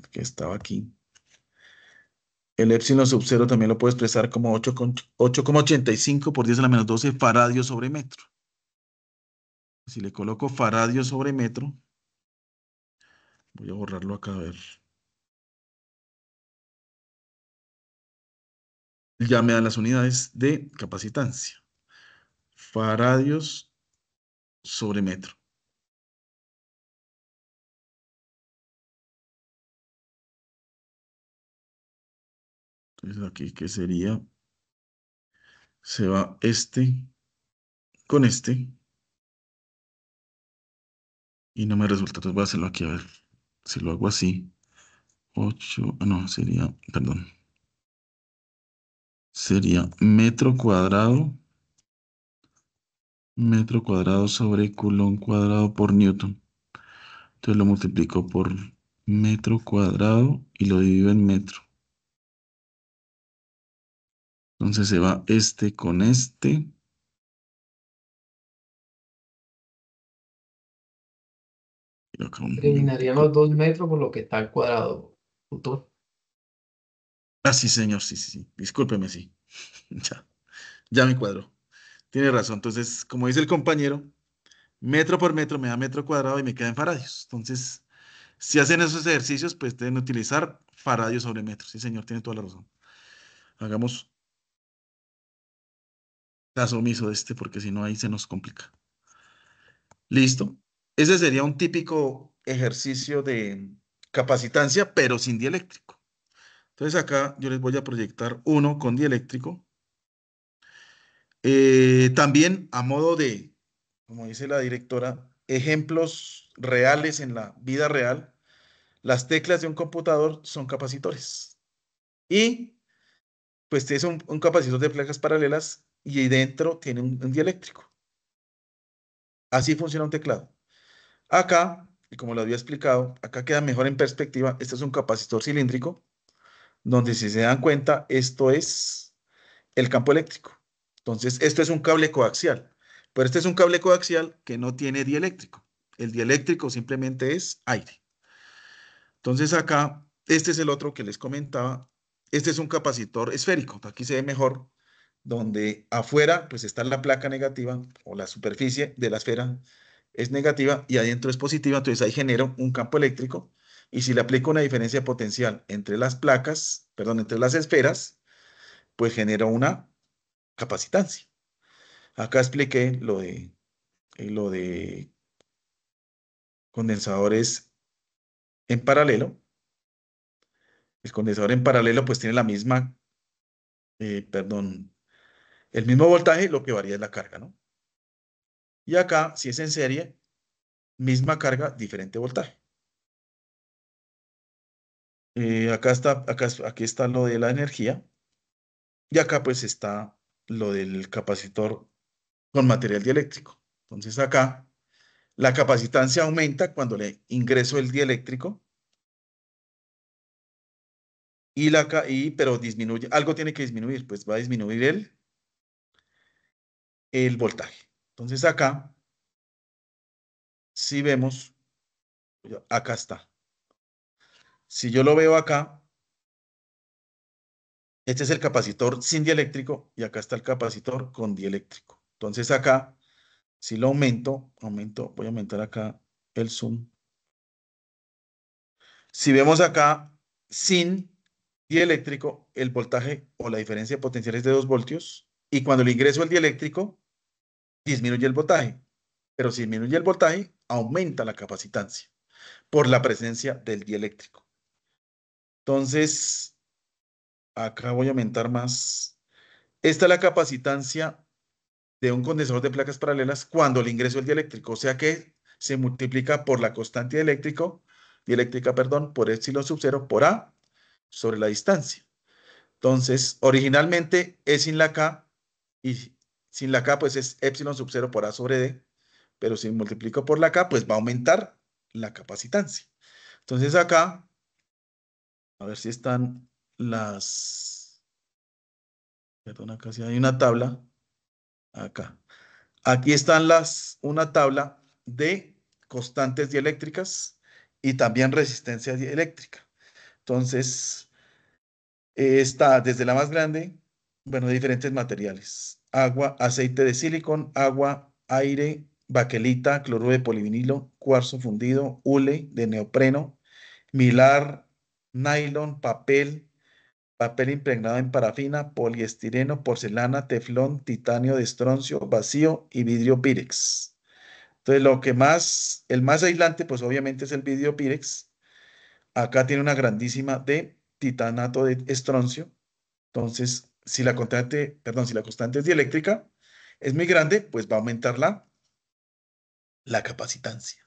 que estaba aquí. El épsilon sub 0 también lo puedo expresar como 8,85 por 10 a la menos 12 faradios sobre metro. Si le coloco faradios sobre metro, voy a borrarlo acá a ver. Ya me dan las unidades de capacitancia. Faradios sobre metro. Entonces aquí, ¿qué sería? Se va este con este y no me resulta. Entonces voy a hacerlo aquí a ver. Si lo hago así, 8, no, sería, perdón, sería metro cuadrado sobre coulomb cuadrado por newton. Entonces lo multiplico por metro cuadrado y lo divido en metro. Entonces se va este con este. Y acá un Eliminarían momentico. los 2 metros por lo que está al cuadrado. Punto. Ah, sí, señor, sí, sí, sí. Discúlpeme, sí. Ya, ya me cuadro. Tiene razón. Entonces, como dice el compañero, metro por metro me da metro cuadrado y me queda en faradios. Entonces, si hacen esos ejercicios, pues deben utilizar faradios sobre metro. Sí, señor, tiene toda la razón. Hagamos caso omiso de este, porque si no, ahí se nos complica. Listo. Ese sería un típico ejercicio de capacitancia, pero sin dieléctrico. Entonces, acá yo les voy a proyectar uno con dieléctrico. También a modo de, como dice la directora, ejemplos reales en la vida real, las teclas de un computador son capacitores. Y pues es un capacitor de placas paralelas y ahí dentro tiene un dieléctrico. Así funciona un teclado. Acá, y como lo había explicado, acá queda mejor en perspectiva, este es un capacitor cilíndrico, donde si se dan cuenta, esto es el campo eléctrico. Entonces, esto es un cable coaxial, pero este es un cable coaxial que no tiene dieléctrico. El dieléctrico simplemente es aire. Entonces, acá, este es el otro que les comentaba. Este es un capacitor esférico. Aquí se ve mejor, donde afuera, pues está la placa negativa o la superficie de la esfera es negativa y adentro es positiva. Entonces, ahí genero un campo eléctrico. Y si le aplico una diferencia potencial entre las placas, perdón, entre las esferas, pues genero una capacitancia. Acá expliqué lo de condensadores en paralelo. El condensador en paralelo pues tiene la misma, perdón, el mismo voltaje, lo que varía es la carga, ¿no? Y acá, si es en serie, misma carga, diferente voltaje. Aquí está lo de la energía y acá pues está lo del capacitor con material dieléctrico. Entonces acá la capacitancia aumenta cuando le ingreso el dieléctrico pero disminuye, algo tiene que disminuir, pues va a disminuir el voltaje. Entonces acá, si vemos, acá está. Si yo lo veo acá, este es el capacitor sin dieléctrico y acá está el capacitor con dieléctrico. Entonces acá, si lo voy a aumentar acá el zoom. Si vemos acá, sin dieléctrico, el voltaje o la diferencia de potencial es de 2 voltios y cuando le ingreso el dieléctrico, disminuye el voltaje. Pero si disminuye el voltaje, aumenta la capacitancia. por la presencia del dieléctrico. Entonces, acá voy a aumentar más. Esta es la capacitancia de un condensador de placas paralelas cuando le ingreso el dieléctrico, o sea que se multiplica por la constante dieléctrica, perdón, por epsilon sub 0 por A sobre la distancia. Entonces, originalmente es sin la K, y sin la K pues es epsilon sub 0 por A sobre D, pero si multiplico por la K pues va a aumentar la capacitancia. Entonces acá, a ver si están perdón, acá sí hay una tabla, acá. Aquí están una tabla de constantes dieléctricas y también resistencia dieléctrica. Entonces, está desde la más grande, bueno, de diferentes materiales. Agua, aceite de silicón, agua, aire, baquelita, cloruro de polivinilo, cuarzo fundido, hule de neopreno, milar, nylon, papel impregnado en parafina, poliestireno, porcelana, teflón, titanio de estroncio, vacío y vidrio Pirex. Entonces, el más aislante, pues obviamente es el vidrio Pirex. Acá tiene una grandísima de titanato de estroncio. Entonces, si la constante es dieléctrica, es muy grande, pues va a aumentar la capacitancia.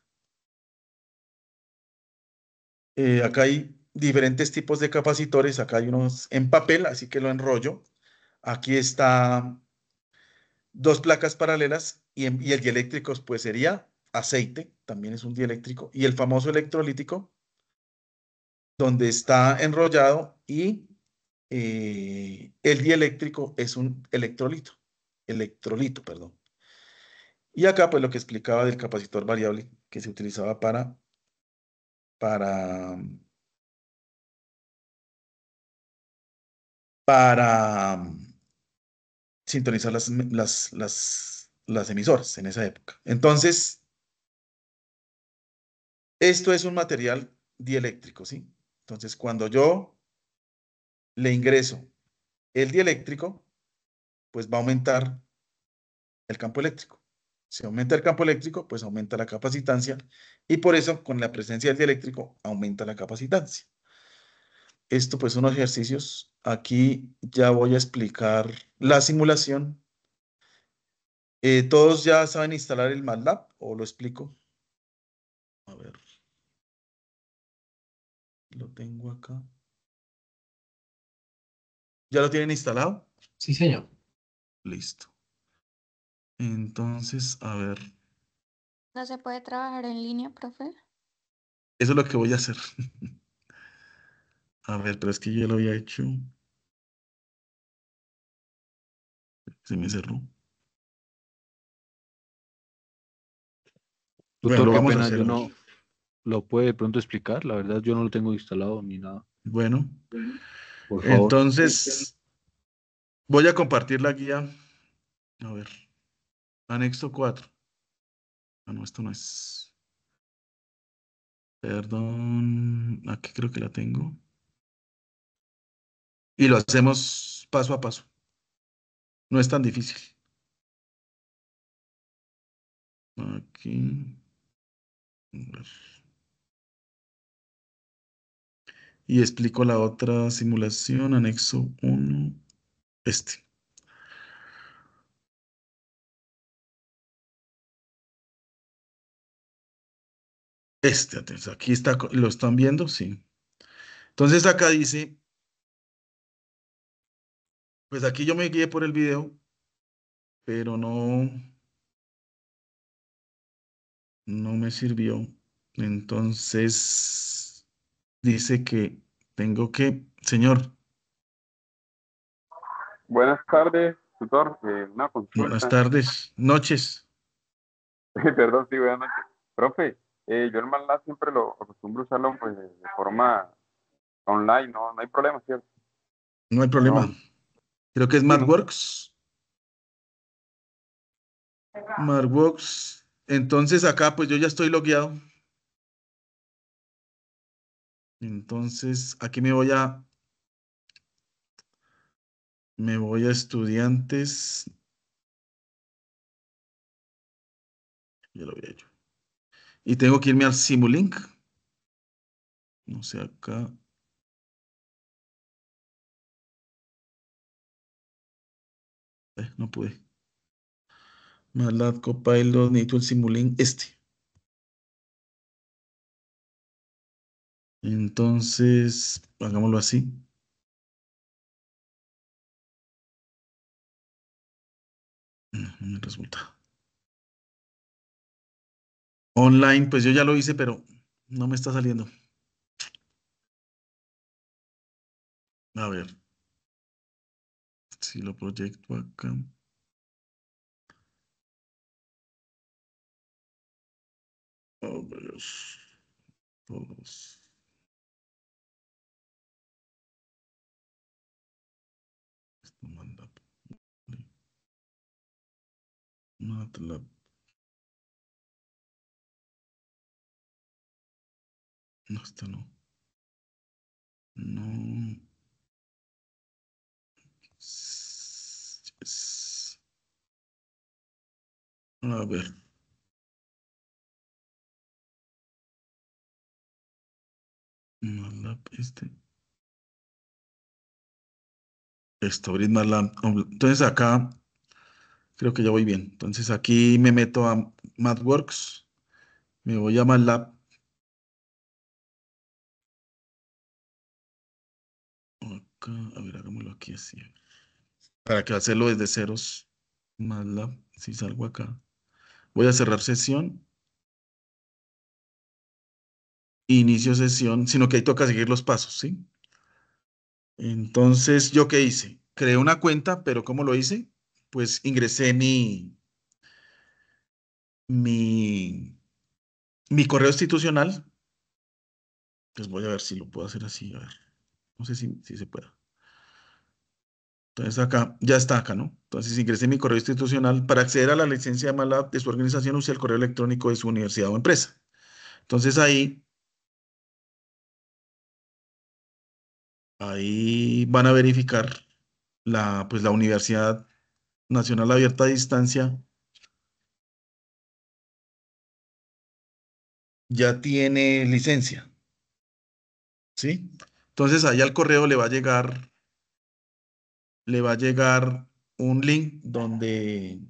Acá hay diferentes tipos de capacitores. Acá hay unos en papel, así que lo enrollo. Aquí está dos placas paralelas y el dieléctrico pues sería aceite, también es un dieléctrico, y el famoso electrolítico, donde está enrollado y el dieléctrico es un electrolito, perdón. Y acá pues lo que explicaba del capacitor variable que se utilizaba para, para sintonizar las emisoras en esa época. Entonces, esto es un material dieléctrico, ¿sí? Entonces, cuando yo le ingreso el dieléctrico, pues va a aumentar el campo eléctrico. Si aumenta el campo eléctrico, pues aumenta la capacitancia y por eso con la presencia del dieléctrico aumenta la capacitancia. Esto pues son ejercicios. Aquí ya voy a explicar la simulación. ¿Todos ya saben instalar el MATLAB o lo explico? A ver, lo tengo acá. ¿Ya lo tienen instalado? Sí, señor. Listo. Entonces, a ver, ¿No se puede trabajar en línea, profe? eso es lo que voy a hacer. A ver, pero es que yo lo había hecho. Se me cerró. Bueno, Tutor, lo qué vamos a pena, hacer yo ahora. no lo puede de pronto explicar. La verdad, yo no lo tengo instalado ni nada. Bueno, Por favor. entonces voy a compartir la guía. A ver, anexo 4. Ah, no, esto no es. Perdón, aquí creo que la tengo. Y lo hacemos paso a paso. No es tan difícil. Aquí. A ver. Y explico la otra simulación, anexo 1. Este. Atención, aquí está, ¿lo están viendo? Sí. Entonces acá dice, pues aquí yo me guié por el video, pero no me sirvió. Entonces dice que tengo señor, Buenas tardes, tutor. Una buenas consulta. tardes, noches. Perdón, sí, buenas noches. Profe, yo el MATLAB siempre lo acostumbro a usarlo pues, de forma online, no hay problema, ¿cierto? No hay problema. No, Creo que es sí, no. MathWorks. MathWorks. Entonces acá pues yo ya estoy logueado. Entonces aquí me voy a estudiantes. Ya lo había hecho. Y tengo que irme al Simulink. No sé, acá. No pude. MATLAB Copilot, necesito el Simulink Entonces, hagámoslo así. No me resulta. Online, pues yo ya lo hice, pero no me está saliendo. A ver, si lo proyecto acá. Oh, Dios. Todos. Esto manda. MATLAB. No, esto no. No. Yes. A ver. MATLAB Esto, abrir MATLAB. Entonces acá creo que ya voy bien. Entonces aquí me meto a MathWorks. Me voy a MATLAB. Acá, a ver, hagámoslo aquí así. Para que hacerlo desde ceros. MATLAB. Si salgo acá. Voy a cerrar sesión. Inicio sesión. Sino que ahí toca seguir los pasos, ¿sí? Entonces, ¿yo qué hice? Creé una cuenta, pero ¿cómo lo hice? Pues ingresé mi, mi correo institucional. Pues voy a ver si lo puedo hacer así. A ver. No sé si se puede. Entonces acá, ya está acá, ¿no? Entonces ingresé mi correo institucional. Para acceder a la licencia de MATLAB de su organización, use el correo electrónico de su universidad o empresa. Entonces ahí van a verificar pues la Universidad Nacional Abierta a Distancia ya tiene licencia, ¿sí? Entonces ahí al correo le va a llegar un link donde,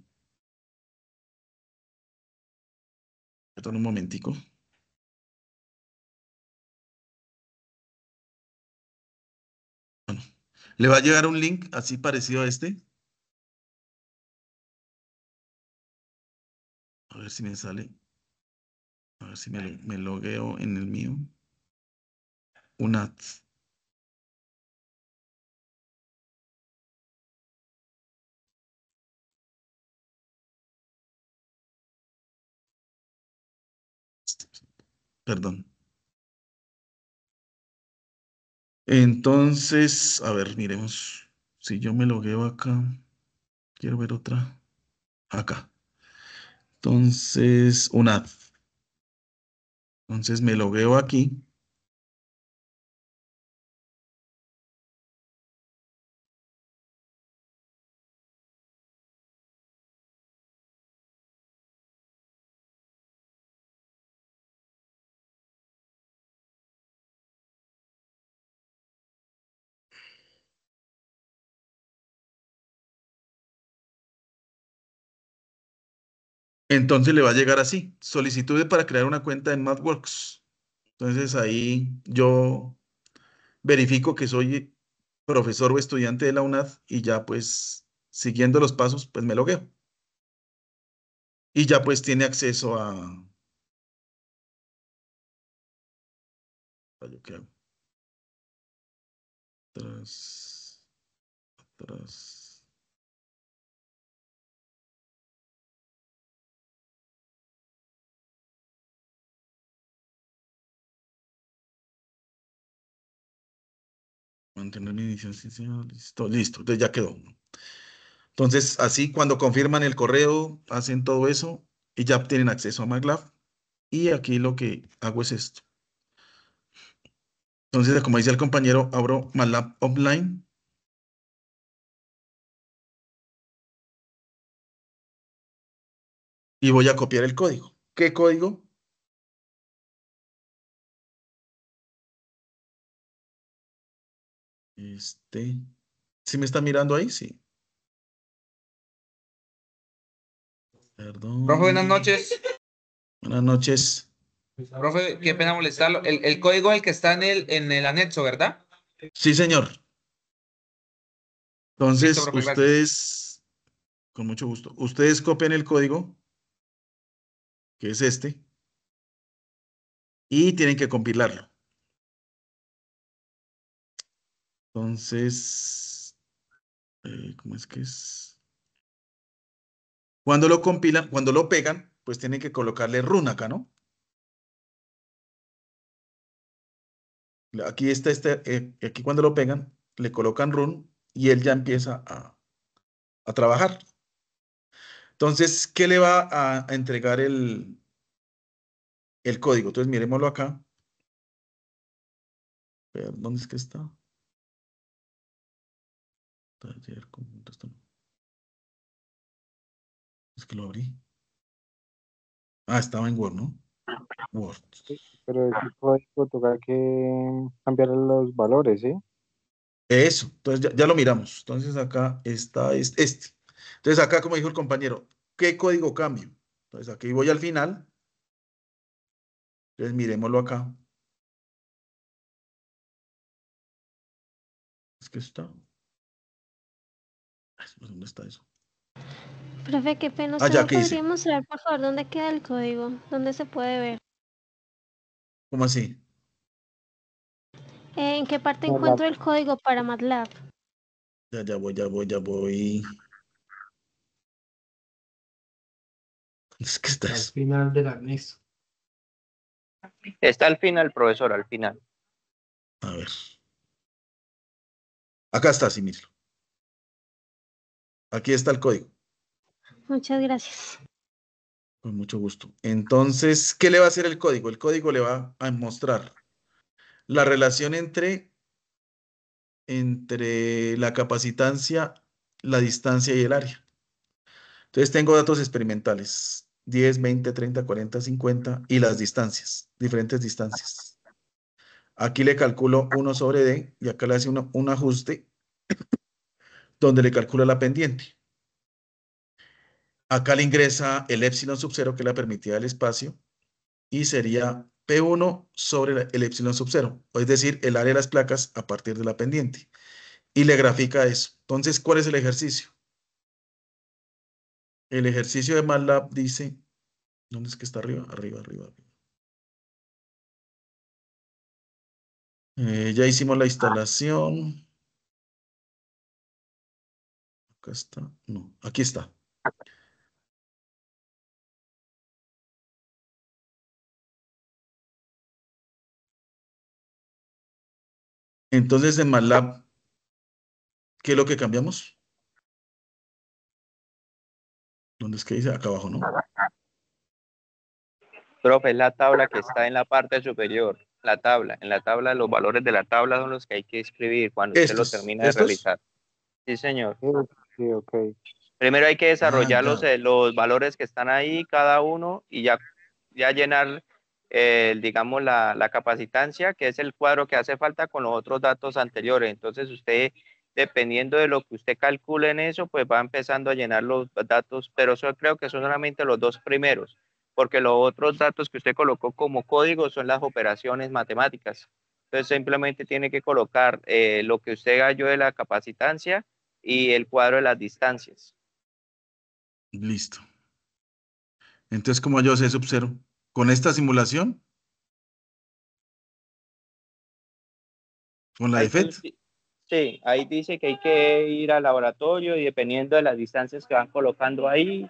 perdón un momentico, le va a llegar un link así parecido a este. A ver si me sale. A ver si me logueo en el mío. Una. Perdón. Entonces, a ver, miremos. Si yo me logueo acá, quiero ver otra. Acá. Entonces, una. Entonces me logueo aquí. Entonces le va a llegar así. Solicitud para crear una cuenta en MathWorks. Entonces ahí yo verifico que soy profesor o estudiante de la UNAD y ya pues siguiendo los pasos pues me logueo. Y ya pues tiene acceso a... ¿Yo qué hago? Atrás, atrás. Mantener mi edición, listo, listo, entonces ya quedó. Entonces, así cuando confirman el correo, hacen todo eso y ya tienen acceso a MATLAB. Y aquí lo que hago es esto. Entonces, como dice el compañero, abro MATLAB Offline y voy a copiar el código. ¿Qué código? ¿Sí me está mirando ahí? Sí. Perdón. Profe, buenas noches. Buenas noches. Profe, qué pena molestarlo. El código es el que está en el anexo, ¿verdad? Sí, señor. Listo, Entonces, profe, gracias. ustedes, con mucho gusto, ustedes copian el código, que es este, y tienen que compilarlo. Entonces, ¿cómo es que es? Cuando lo compilan, cuando lo pegan, pues tienen que colocarle run acá, ¿no? Aquí está aquí cuando lo pegan, le colocan run y él ya empieza a trabajar. Entonces, ¿qué le va a entregar el código? Entonces, miremoslo acá. ¿Dónde es que está? Taller, conjunto, esto no. Es que lo abrí. Ah, estaba en Word, ¿no? Word. Pero ese código toca que cambiar los valores, ¿sí? Eso, entonces ya lo miramos. Entonces acá está este. Entonces acá, como dijo el compañero, ¿qué código cambio? Entonces aquí voy al final. Entonces miremoslo acá. Es que está. Ay, ¿dónde está eso? Profe, qué pena. Ah, ¿Usted ya, me ¿qué dice? podría mostrar, por favor, dónde queda el código? ¿Dónde se puede ver? ¿Cómo así? ¿En qué parte No, la- encuentro el código para MATLAB? Ya voy. Es que está Al eso. final del anexo. Está al final, profesor, al final. A ver. Acá está, sí, míralo. Aquí está el código. Muchas gracias. Con mucho gusto. Entonces, ¿qué le va a hacer el código? El código le va a mostrar la relación entre la capacitancia, la distancia y el área. Entonces tengo datos experimentales, 10, 20, 30, 40, 50 y las distancias, diferentes distancias. Aquí le calculo 1 sobre D y acá le hace un ajuste donde le calcula la pendiente. Acá le ingresa el épsilon sub 0 que es la permitida del espacio y sería P1 sobre el épsilon sub 0, es decir, el área de las placas a partir de la pendiente. Y le grafica eso. Entonces, ¿cuál es el ejercicio? El ejercicio de MATLAB dice, ¿dónde es que está arriba? Arriba. Ya hicimos la instalación. Acá está. No, aquí está. Entonces, en MATLAB, ¿qué es lo que cambiamos? ¿Dónde es que dice? Acá abajo, ¿no? Profe, es la tabla que está en la parte superior. La tabla. En la tabla, los valores de la tabla son los que hay que escribir cuando usted lo termina de ¿Estos? realizar. Sí, señor. Sí, ok. Primero hay que desarrollar ya. los valores que están ahí, cada uno, y ya llenar, digamos, la capacitancia, que es el cuadro que hace falta con los otros datos anteriores. Entonces usted, dependiendo de lo que usted calcule en eso, pues va empezando a llenar los datos, pero eso creo que son solamente los dos primeros, porque los otros datos que usted colocó como código son las operaciones matemáticas. Entonces simplemente tiene que colocar lo que usted halló de la capacitancia y el cuadro de las distancias. Listo. Entonces, ¿cómo yo sé sub 0? ¿Con esta simulación? ¿Con la de Ahí FET? sí, ahí dice que hay que ir al laboratorio y dependiendo de las distancias que van colocando ahí,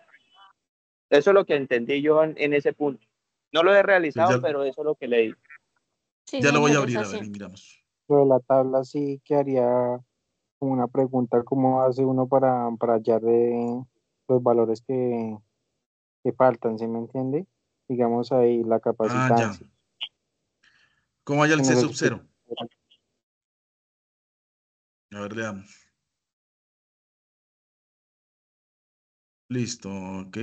eso es lo que entendí yo en ese punto. No lo he Pues realizado, pero eso es lo que leí. Sí, ya lo voy a señor, es abrir, a ver, y así. miramos. Lo de la tabla sí quedaría como una pregunta, ¿cómo hace uno para hallar los valores que faltan, ¿sí me entiende? Digamos ahí la Ah, ya. capacitancia. ¿Cómo hay el Que C nos sub explique. 0? A ver, leamos. Listo, ok.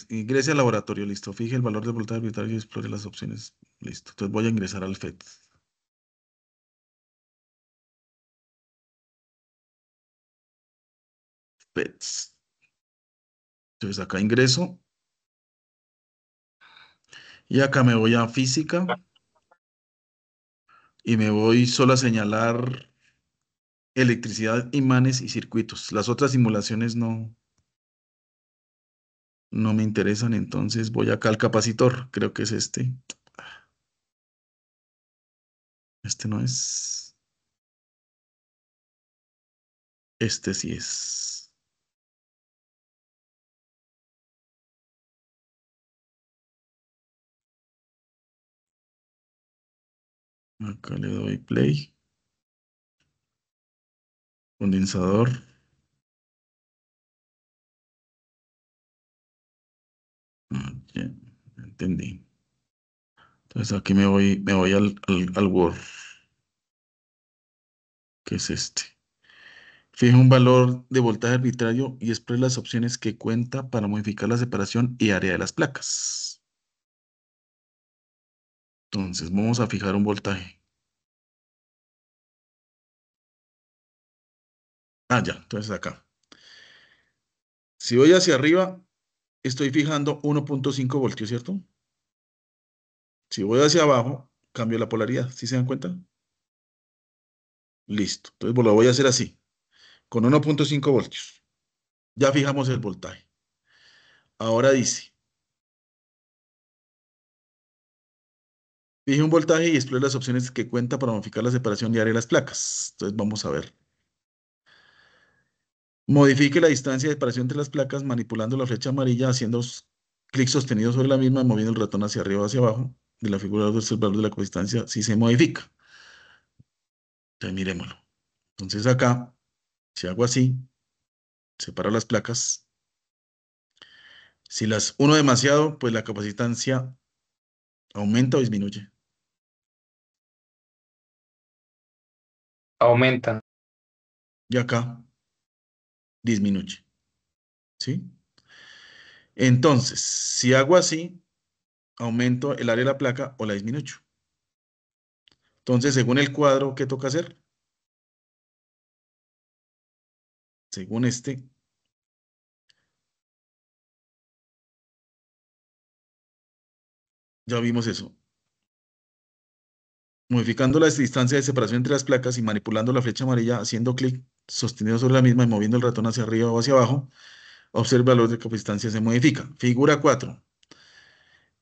Ingrese al laboratorio, listo. Fije el valor de voluntad arbitraria y explore las opciones. Listo. Entonces voy a ingresar al FET. PETS. Entonces acá ingreso. Y acá me voy a física. Y me voy solo a señalar electricidad, imanes y circuitos. Las otras simulaciones no me interesan, entonces voy acá al capacitor. Creo que es este. Este no es. Este sí es. Acá le doy play. Condensador. Ya, entendí. Entonces aquí me voy al Word, que es este. Fija un valor de voltaje arbitrario y expresa las opciones que cuenta para modificar la separación y área de las placas. Entonces vamos a fijar un voltaje. Ya, entonces acá. Si voy hacia arriba, estoy fijando 1.5 voltios, ¿cierto? Si voy hacia abajo, cambio la polaridad. ¿Sí se dan cuenta? Listo. Entonces lo voy a hacer así, con 1.5 voltios. Ya fijamos el voltaje. Ahora dice, fije un voltaje y explore las opciones que cuenta para modificar la separación diaria de las placas. Entonces vamos a ver. Modifique la distancia de separación entre las placas manipulando la flecha amarilla, haciendo clic sostenido sobre la misma, moviendo el ratón hacia arriba o hacia abajo de la figura del valor de la constancia si se modifica. Entonces miremoslo. Entonces acá, si hago así, separo las placas. Si las uno demasiado, pues la capacitancia aumenta o disminuye. Aumenta. Y acá disminuye. ¿Sí? Entonces, si hago así, aumento el área de la placa o la disminuyo. Entonces, según el cuadro, ¿qué toca hacer? Según este, ya vimos eso. Modificando la distancia de separación entre las placas y manipulando la flecha amarilla, haciendo clic sostenido sobre la misma y moviendo el ratón hacia arriba o hacia abajo, observe el valor de capacitancia se modifica. Figura 4.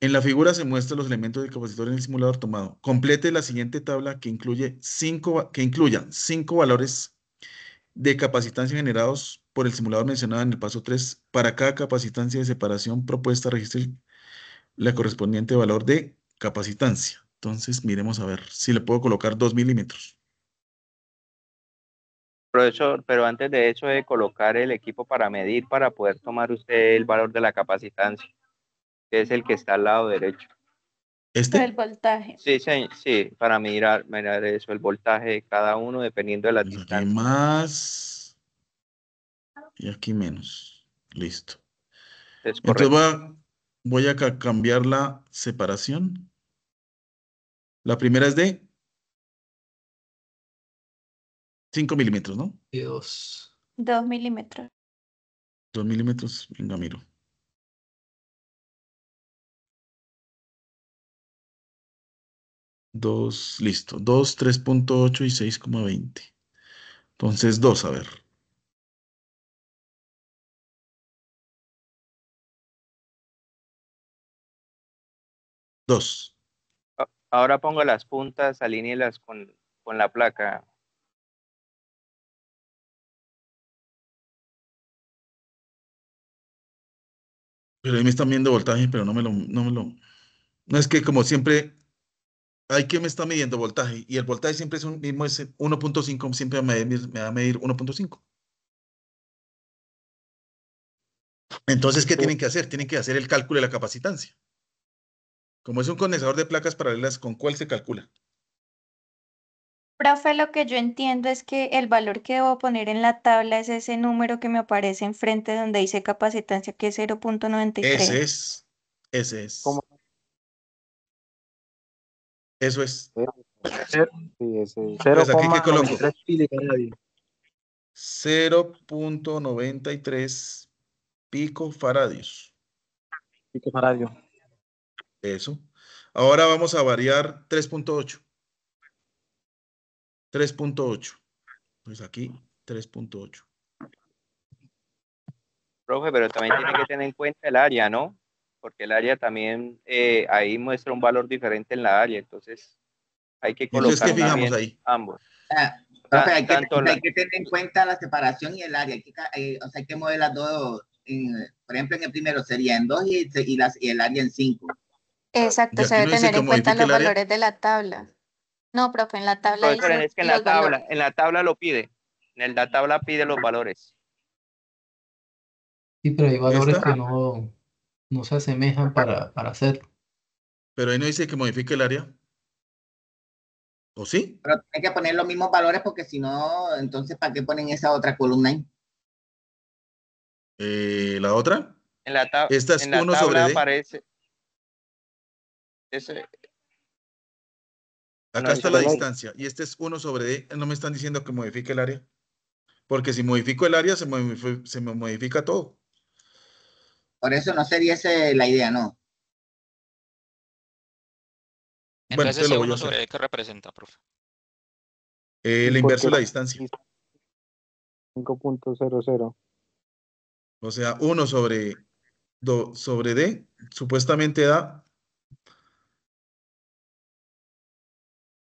En la figura se muestran los elementos del capacitor en el simulador tomado. Complete la siguiente tabla que incluya 5 valores de capacitancia generados por el simulador mencionado en el paso 3. Para cada capacitancia de separación propuesta, registre la correspondiente valor de capacitancia. Entonces, miremos a ver si le puedo colocar 2 milímetros. Profesor, pero antes de eso de colocar el equipo para medir, para poder tomar usted el valor de la capacitancia, que es el que está al lado derecho. Por el ¿Este? voltaje. Sí, sí, para mirar eso, el voltaje de cada uno dependiendo de la Pues aquí distancia. más y aquí menos. Listo. Es Entonces correcto. voy a cambiar la separación. La primera es de 5 milímetros, ¿no? Dios. 2 milímetros. 2 milímetros, venga, miro. 2, listo. 2, 3.8 y 6,20. Entonces 2, a ver. 2. Ahora pongo las puntas, alínealas con la placa. Pero ahí me están viendo voltaje, pero no me lo. No es que como siempre, hay que me está midiendo voltaje. Y el voltaje siempre es un mismo, es 1.5, siempre me va a medir 1.5. Entonces, ¿qué tienen que hacer? Tienen que hacer el cálculo de la capacitancia. Como es un condensador de placas paralelas, ¿con cuál se calcula? Profe, lo que yo entiendo es que el valor que debo poner en la tabla es ese número que me aparece enfrente donde dice capacitancia, que es 0.93. Ese es. Ese ¿Cómo? es. Eso es. Sí, ese Entonces, ¿aquí qué coloco? 0,93 milifaradios. 0.93 picofaradios. Picofaradio. Eso. Ahora vamos a variar 3.8. 3.8. Pues aquí 3.8. Profe, pero también tiene que tener en cuenta el área, ¿no? Porque el área también ahí muestra un valor diferente en la área, entonces hay que Entonces, ¿qué colocar fijamos también ahí? ambos. Profe, hay Tanto la- que tener en cuenta la separación y el área. O sea, hay que mover las dos. Por ejemplo, en el primero sería en 2 y el área en 5. Exacto, ¿Y se aquí debe no dice tener que en cuenta modifique los el área? valores de la tabla. No, profe, en la tabla Profesor, dice es que los valores. en la tabla lo pide. En la tabla pide los valores. Sí, pero hay valores ¿Esta? que no se asemejan para hacerlo. Pero ahí no dice que modifique el área. ¿O sí? Pero hay que poner los mismos valores porque si no, entonces, ¿para qué ponen esa otra columna ahí? ¿La otra? Esta es En la 1 sobre tabla D. aparece. Acá No está dice la el área. distancia. Y este es 1 sobre D. No me están diciendo que modifique el área. Porque si modifico el área, se me modifica todo. Por eso no sería esa la idea, ¿no? Bueno, Entonces entonces lo ese voy a 1 sobre hacer. D, ¿qué representa, profe? El ¿Y por inverso qué de la distancia. 5.00? O sea, 1 sobre D supuestamente da.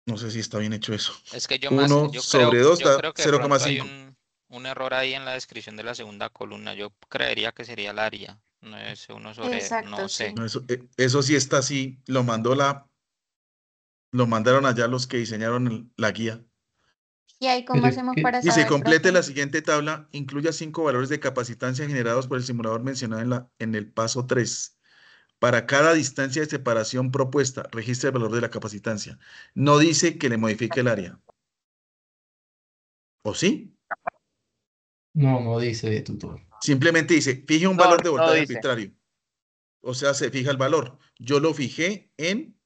No sé si está bien hecho eso. Es que 1 sobre 2 yo da creo que de pronto hay 0,5. un error ahí en la descripción de la segunda columna. Yo creería que sería el área, no es 1 sobre, Exacto, no sé. sí. No, eso sí está así. Lo mandaron allá los que diseñaron la guía. ¿Y ahí cómo Pero es hacemos que, para Dice, saber, complete profe? la siguiente tabla, incluya 5 valores de capacitancia generados por el simulador mencionado en el paso 3. Para cada distancia de separación propuesta, registre el valor de la capacitancia. No dice que le modifique el área. ¿O sí? no dice tutor. Simplemente dice, fije un No, valor de no voltaje dice. arbitrario. O sea, se fija el valor. Yo lo fijé en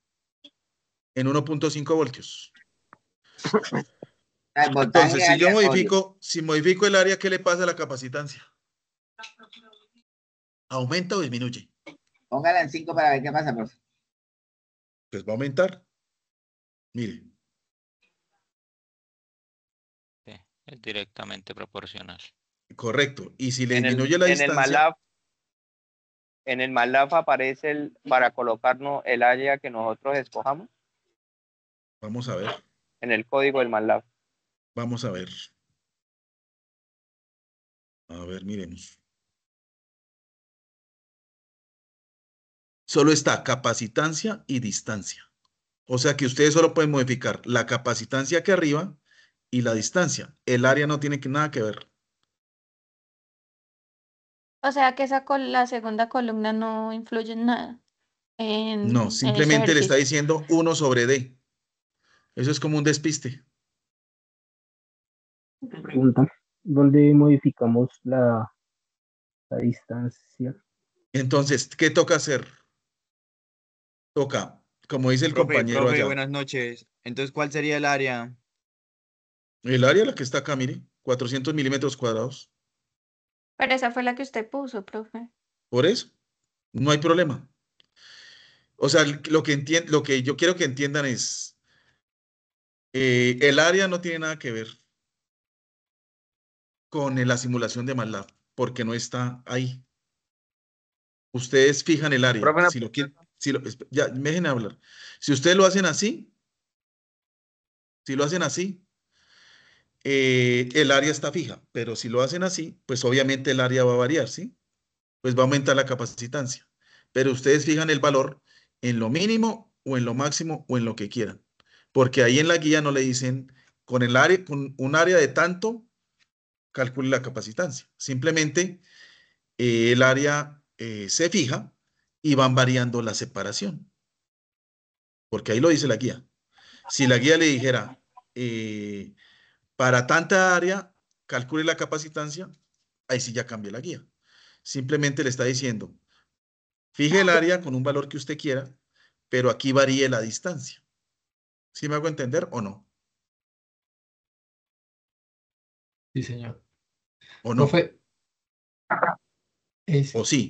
1.5 voltios. El voltaje Entonces, si yo aleatorio. modifico el área, ¿qué le pasa a la capacitancia? ¿Aumenta o disminuye? Póngala en 5 para ver qué pasa, profe. Pues va a aumentar. Mire, Sí, es directamente proporcional. correcto. Y si le En disminuye la en el distancia, MATLAB, en el MATLAB aparece para colocarnos el área que nosotros escojamos vamos a ver, en el código del MATLAB. vamos a ver. A ver, miremos. Solo está capacitancia y distancia. O sea que ustedes solo pueden modificar la capacitancia aquí arriba y la distancia. El área no tiene nada que ver. O sea que la segunda columna no influye en nada No, en ese simplemente le está ejercicio. diciendo 1 sobre D. Eso es como un despiste. Pregunta, ¿dónde modificamos la distancia? Entonces, ¿qué toca hacer? Toca, como dice el compañero Profe, allá, buenas noches. Entonces, ¿cuál sería el área? el área la que está acá, mire, 400 milímetros cuadrados. Pero esa fue la que usted puso, profe. Por eso, no hay problema. O sea, lo que yo quiero que entiendan es, el área no tiene nada que ver con la simulación de MATLAB, porque no está ahí. Ustedes fijan el área. Profe, Si lo quieren, ya, me dejen hablar. Si ustedes lo hacen así, si lo hacen así, el área está fija, pero si lo hacen así, pues obviamente el área va a variar, ¿sí? Pues va a aumentar la capacitancia. Pero ustedes fijan el valor en lo mínimo o en lo máximo o en lo que quieran. Porque ahí en la guía no le dicen con con un área de tanto, calcule la capacitancia. Simplemente el área se fija y van variando la separación. Porque ahí lo dice la guía. Si la guía le dijera, para tanta área, calcule la capacitancia, ahí sí ya cambia la guía. Simplemente le está diciendo, fije el área con un valor que usted quiera, pero aquí varíe la distancia. ¿Sí me hago entender o no? Sí, señor. ¿O no? Profe, ¿O sí?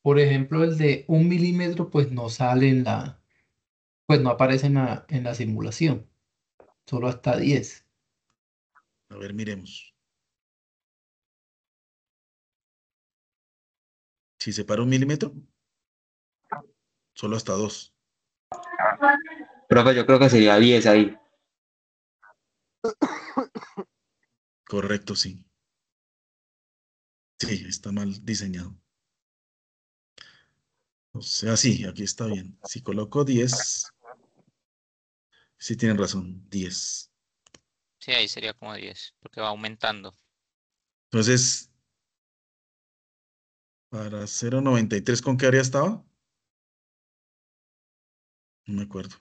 por ejemplo, el de 1 milímetro, pues no sale pues no aparece en la simulación, solo hasta 10. A ver, miremos. Si separa 1 milímetro, solo hasta 2. Profe, yo creo que sería 10 ahí. Correcto, sí. Sí, está mal diseñado. O sea, sí, aquí está bien. Si coloco 10, sí tienen razón, 10. Sí, ahí sería como 10, porque va aumentando. Entonces, para 0,93, ¿con qué área estaba? No me acuerdo.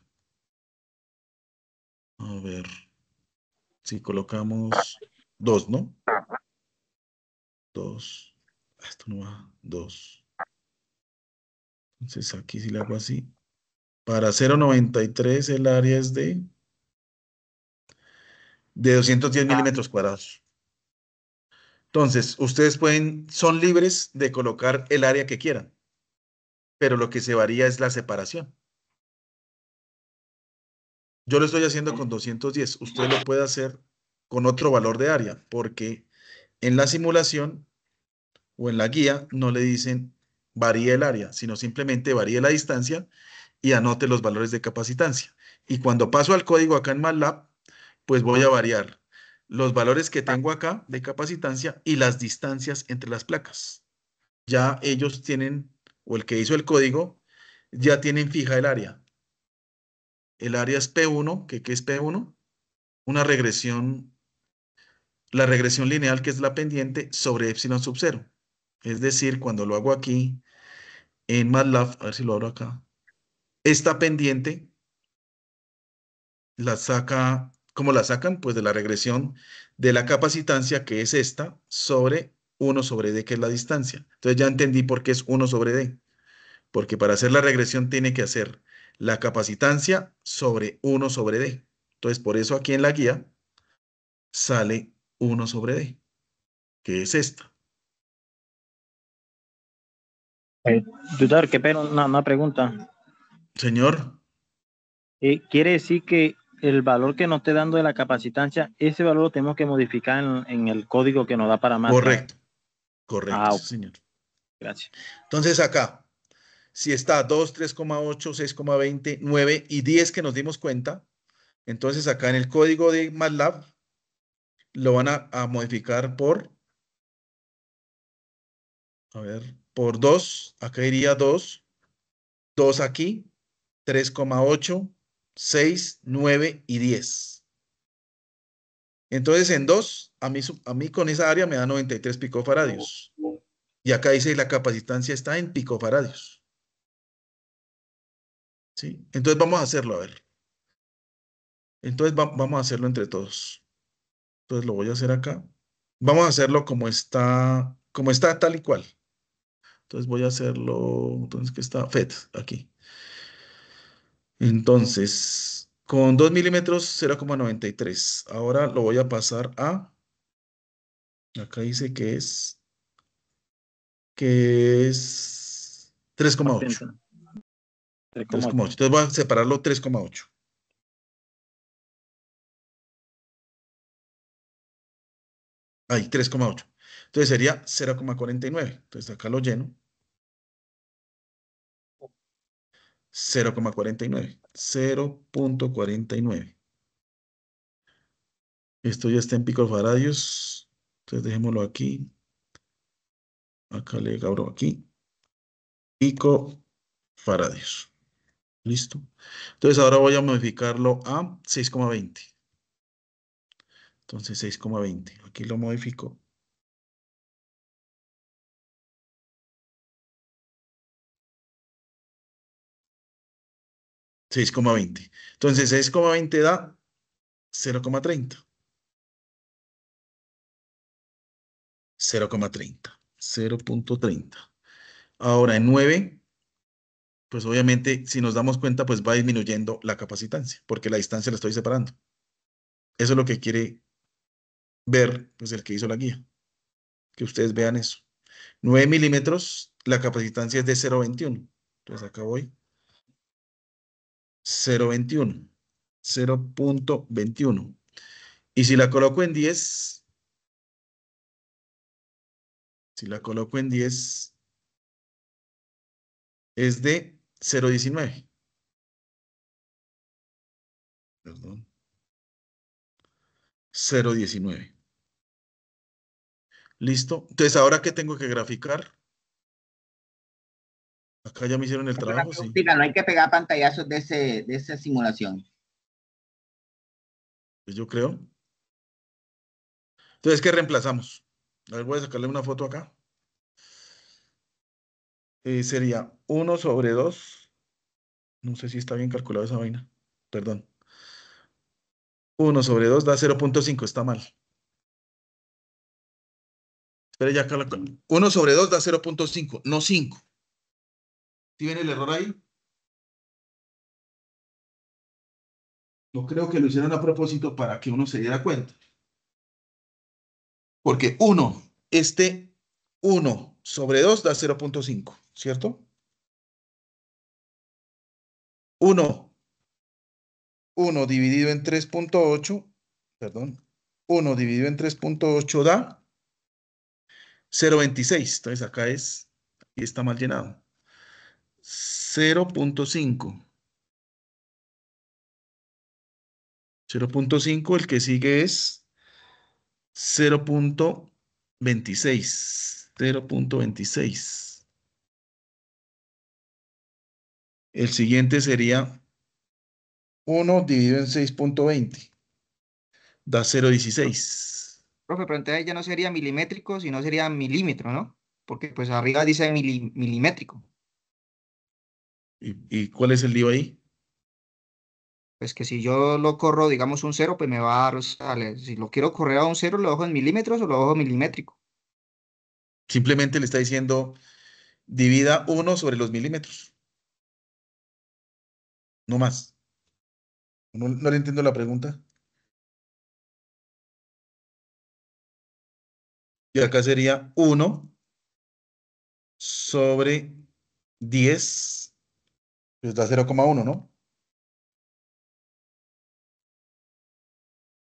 A ver, si colocamos 2, ¿no? 2. Esto no va. 2. Entonces aquí si le hago así. Para 0,93 el área es de 210 milímetros cuadrados. Entonces, ustedes son libres de colocar el área que quieran, pero lo que se varía es la separación. Yo lo estoy haciendo con 210. Usted lo puede hacer con otro valor de área, porque en la simulación o en la guía no le dicen varíe el área, sino simplemente varíe la distancia y anote los valores de capacitancia. Y cuando paso al código acá en MATLAB, pues voy a variar los valores que tengo acá de capacitancia y las distancias entre las placas. Ya ellos tienen, o el que hizo el código, ya tienen fija el área. El área es P1, ¿qué es P1? Una regresión, la regresión lineal que es la pendiente sobre epsilon sub 0. Es decir, cuando lo hago aquí en MATLAB, a ver si lo abro acá, esta pendiente la saca, ¿cómo la sacan? Pues de la regresión de la capacitancia, que es esta, sobre 1 sobre D, que es la distancia. Entonces ya entendí por qué es 1 sobre D. Porque para hacer la regresión tiene que hacer la capacitancia sobre 1 sobre D. Entonces, por eso aquí en la guía sale 1 sobre D, que es esta. Tutor, qué pena, una pregunta. Señor, ¿Quiere decir que el valor que nos esté dando de la capacitancia, ese valor lo tenemos que modificar en el código que nos da para MATLAB? correcto, correcto, sí, señor. Gracias. Entonces acá, si está 2, 3,8, 6,20, 9 y 10 que nos dimos cuenta, entonces acá en el código de MATLAB lo van a modificar a ver, por 2, acá iría 2, 2 aquí, 3,8, 6, 9 y 10. Entonces en 2, a mí con esa área me da 93 picofaradios. Y acá dice la capacitancia está en picofaradios. ¿Sí? Entonces vamos a hacerlo, a ver. Entonces vamos a hacerlo entre todos. Entonces lo voy a hacer acá. Vamos a hacerlo como está tal y cual. Entonces voy a hacerlo, entonces que está FET aquí. Entonces, con 2 milímetros, 0,93. Ahora lo voy a pasar acá dice que es 3,8. 3,8. Entonces voy a separarlo 3,8. Ahí, 3,8. Entonces sería 0,49. Entonces acá lo lleno. 0,49. 0,49. Esto ya está en picofaradios. Entonces dejémoslo aquí. Acá le abro aquí. Picofaradios. Listo. Entonces ahora voy a modificarlo a 6,20. Entonces 6,20. Aquí lo modifico. $6,20. Entonces 6,20 da 0,30. 0,30. 0,30. Ahora en 9, pues obviamente si nos damos cuenta, pues va disminuyendo la capacitancia, porque la distancia la estoy separando. Eso es lo que quiere ver, pues el que hizo la guía. que ustedes vean eso. 9 milímetros, la capacitancia es de 0.21. Entonces acá voy. 0.21. 0.21. Y si la coloco en 10, es de 0.19. Perdón. 0.19. ¿Listo? Entonces, ¿ahora qué tengo que graficar? Acá ya me hicieron el Una trabajo, sí. preguntita, no hay que pegar pantallazos de esa simulación. Pues yo creo. Entonces, ¿qué reemplazamos? A ver, voy a sacarle una foto acá. Sería 1 sobre 2. No sé si está bien calculado esa vaina. Perdón. 1 sobre 2 da 0.5. Está mal. Espera, ya acá 1 sobre 2 da 0.5, no 5. ¿Sí ven el error ahí? No creo que lo hicieran a propósito para que uno se diera cuenta. Porque 1 sobre 2 da 0.5, ¿cierto? 1 dividido en 3.8, perdón, 1 dividido en 3.8 da 0.26. Entonces acá y está mal llenado. 0.5. 0.5, el que sigue es 0.26. 0.26. El siguiente sería 1 dividido en 6.20. Da 0.16. Profe, pero entonces ya no sería milimétrico, sino sería milímetro, ¿no? Porque pues arriba dice milimétrico. ¿Y cuál es el lío ahí? Pues que si yo lo corro, digamos, un cero, pues me va a dar, o sea, si lo quiero correr a un cero, lo dejo en milímetros o lo dejo milimétrico. Simplemente le está diciendo divida 1 sobre los milímetros. No más. No le entiendo la pregunta. Y acá sería 1 sobre 10. Pues da 0.1, ¿no?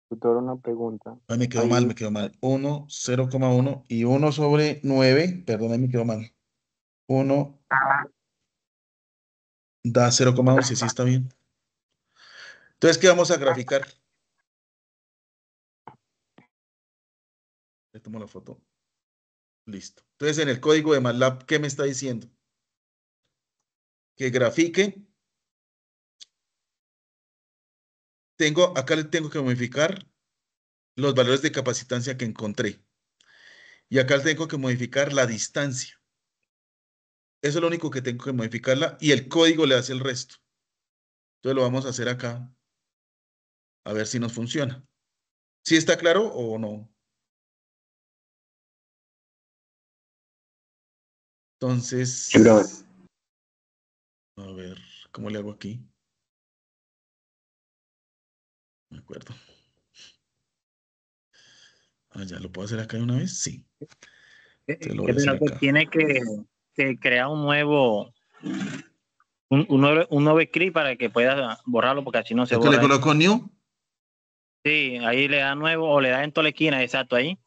Tutor, una pregunta. Ahí me quedó Ahí, mal, me quedó mal. 1, 0.1 y 1 sobre 9. Perdón, ahí me quedó mal. 1 da 0.11, sí está bien. Entonces, ¿qué vamos a graficar? Le tomo la foto. Listo. Entonces, en el código de MATLAB, ¿qué me está diciendo? Que grafique. Acá le tengo que modificar los valores de capacitancia que encontré. Y acá tengo que modificar la distancia. Eso es lo único que tengo que modificarla y el código le hace el resto. Entonces lo vamos a hacer acá. A ver si nos funciona. ¿Sí está claro o no? Entonces, a ver, ¿cómo le hago aquí? Me acuerdo. Ya lo puedo hacer acá de una vez. Sí. Entonces lo voy a hacer Pero acá. tiene que crear un nuevo script para que pueda borrarlo, porque así no se ¿Es que borra. le coloco new? Sí, ahí le da nuevo o le da en toda la esquina, exacto, ahí.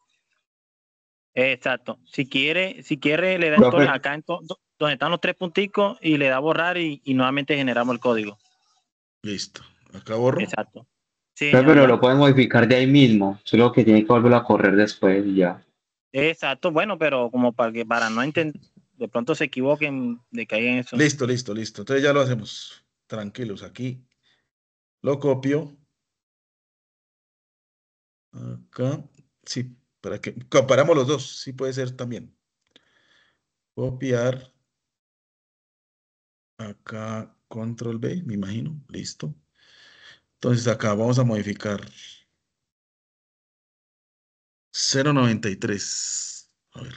Exacto. Si quiere le da Profe. acá donde están los tres punticos y le da borrar y nuevamente generamos el código. Listo. Acá borro. Exacto. Sí, Pero ya. lo pueden modificar de ahí mismo, solo que tiene que volverlo a correr después y ya. Exacto, bueno, pero como para no entender, de pronto se equivoquen de que hay en eso. Listo. Entonces ya lo hacemos. Tranquilos, aquí lo copio. Acá. Sí, para que comparamos los dos. Sí puede ser también. Copiar. Acá, control B, me imagino. Listo. Entonces acá vamos a modificar 0.93. A ver.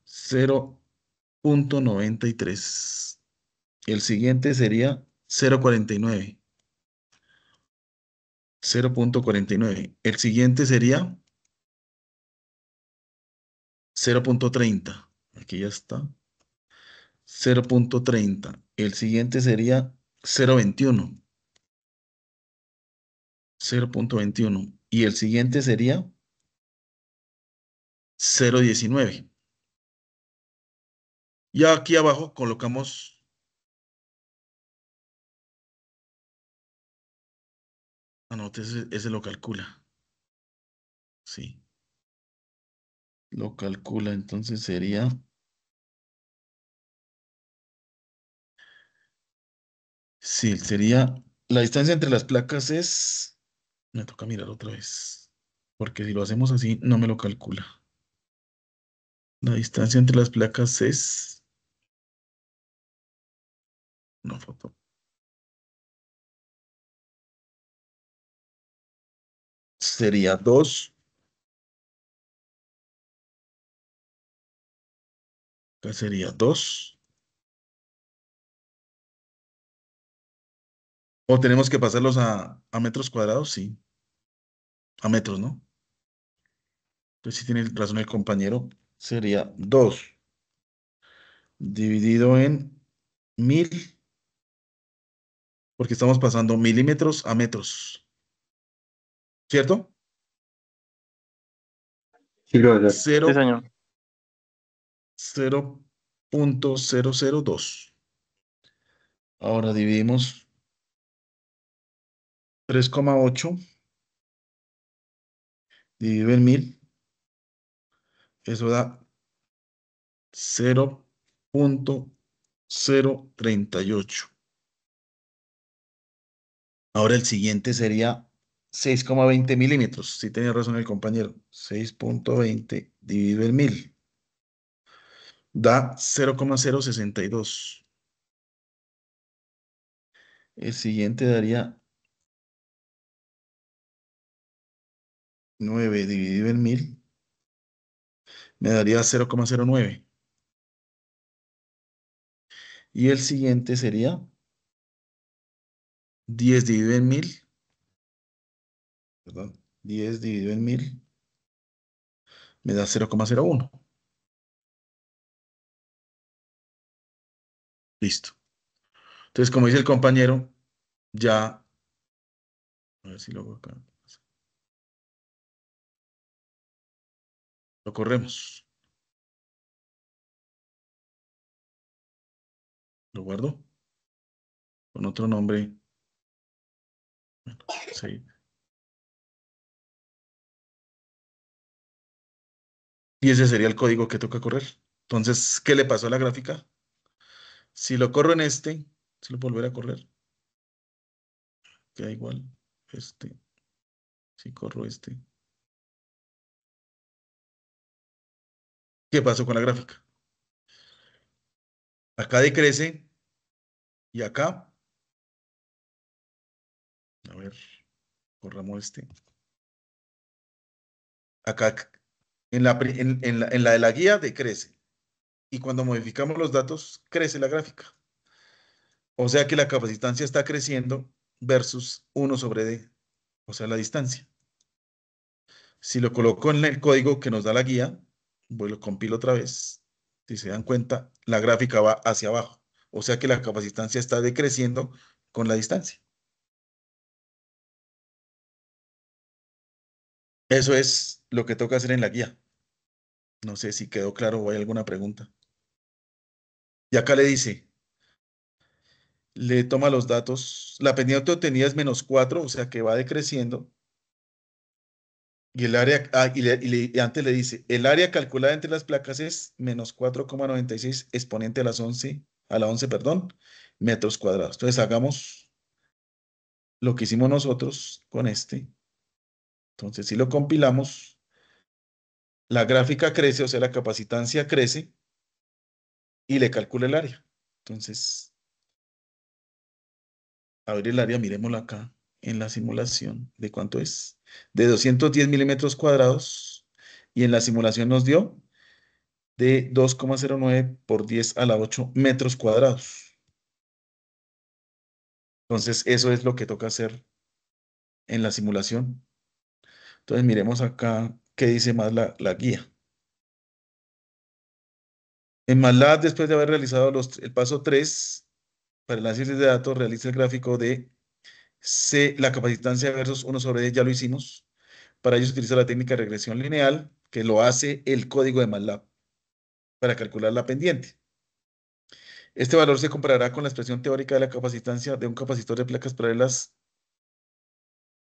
0.93. El siguiente sería 0.49. 0.49. El siguiente sería 0.30. Aquí ya está. 0.30. El siguiente sería 0.21. 0.21. Y el siguiente sería 0.19. Y aquí abajo colocamos. Anote, ese lo calcula. Sí. Lo calcula, entonces sería. Sí, sería. La distancia entre las placas es. Me toca mirar otra vez. Porque si lo hacemos así, no me lo calcula. La distancia entre las placas es. No, foto. Sería 2. Acá sería 2. ¿O tenemos que pasarlos a metros cuadrados? Sí. A metros, ¿no? Entonces, si tiene razón el compañero, sería 2 dividido en 1000, porque estamos pasando milímetros a metros, ¿cierto? Sí, profesor. Sí, 0, señor. 0.002. Ahora dividimos 3,8 dividido en 1000. Eso da 0.038. Ahora el siguiente sería 6,20 milímetros. Si tenía razón el compañero. 6.20 dividido en 1000. Da 0,062. El siguiente daría 9 dividido en 1000. Me daría 0,09. Y el siguiente sería 10 dividido en 1000. Perdón. 10 dividido en 1000. Me da 0,01. Listo. Entonces, como dice el compañero, ya. A ver si lo hago acá. Lo corremos. Lo guardo. Con otro nombre. Bueno, sí. Y ese sería el código que toca correr. Entonces, ¿qué le pasó a la gráfica? Si lo corro en este, si lo volver a correr, queda igual. Si corro este. ¿Qué pasó con la gráfica? Acá decrece y acá, a ver, corramos este. Acá en la de la guía decrece. Y cuando modificamos los datos, crece la gráfica. O sea que la capacitancia está creciendo versus 1 sobre D, o sea, la distancia. Si lo coloco en el código que nos da la guía, lo compilo otra vez. Si se dan cuenta, la gráfica va hacia abajo. O sea que la capacitancia está decreciendo con la distancia. Eso es lo que toca hacer en la guía. No sé si quedó claro o hay alguna pregunta. Y acá le dice, le toma los datos. La pendiente obtenida es -4, o sea que va decreciendo. Y el área, y antes le dice, el área calculada entre las placas es -4,96 exponente a la 11, perdón, metros cuadrados. Entonces hagamos lo que hicimos nosotros con este. Entonces, si lo compilamos, la gráfica crece, o sea, la capacitancia crece y le calcula el área. Entonces, a ver el área, miremoslo acá en la simulación de cuánto es. De 210 milímetros cuadrados. Y en la simulación nos dio de 2,09 por 10 a la 8 metros cuadrados. Entonces, eso es lo que toca hacer en la simulación. Entonces, miremos acá qué dice más la guía. En MATLAB, después de haber realizado el paso 3, para el análisis de datos, realiza el gráfico de la capacitancia versus 1 sobre D, ya lo hicimos. Para ello se utiliza la técnica de regresión lineal, que lo hace el código de MATLAB, para calcular la pendiente. Este valor se comparará con la expresión teórica de la capacitancia de un capacitor de placas paralelas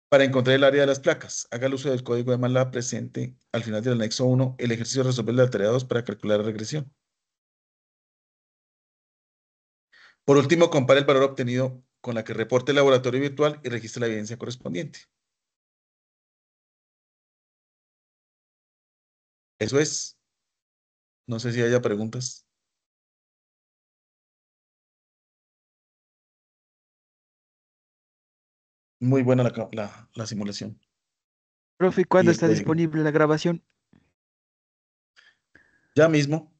para encontrar el área de las placas. Haga el uso del código de MATLAB presente al final del anexo 1, el ejercicio de resolver la tarea 2 para calcular la regresión. Por último, compare el valor obtenido con la que reporte el laboratorio virtual y registre la evidencia correspondiente. Eso es. No sé si haya preguntas. Muy buena la simulación. Profe, Y ¿cuándo el está código. disponible la grabación? Ya mismo.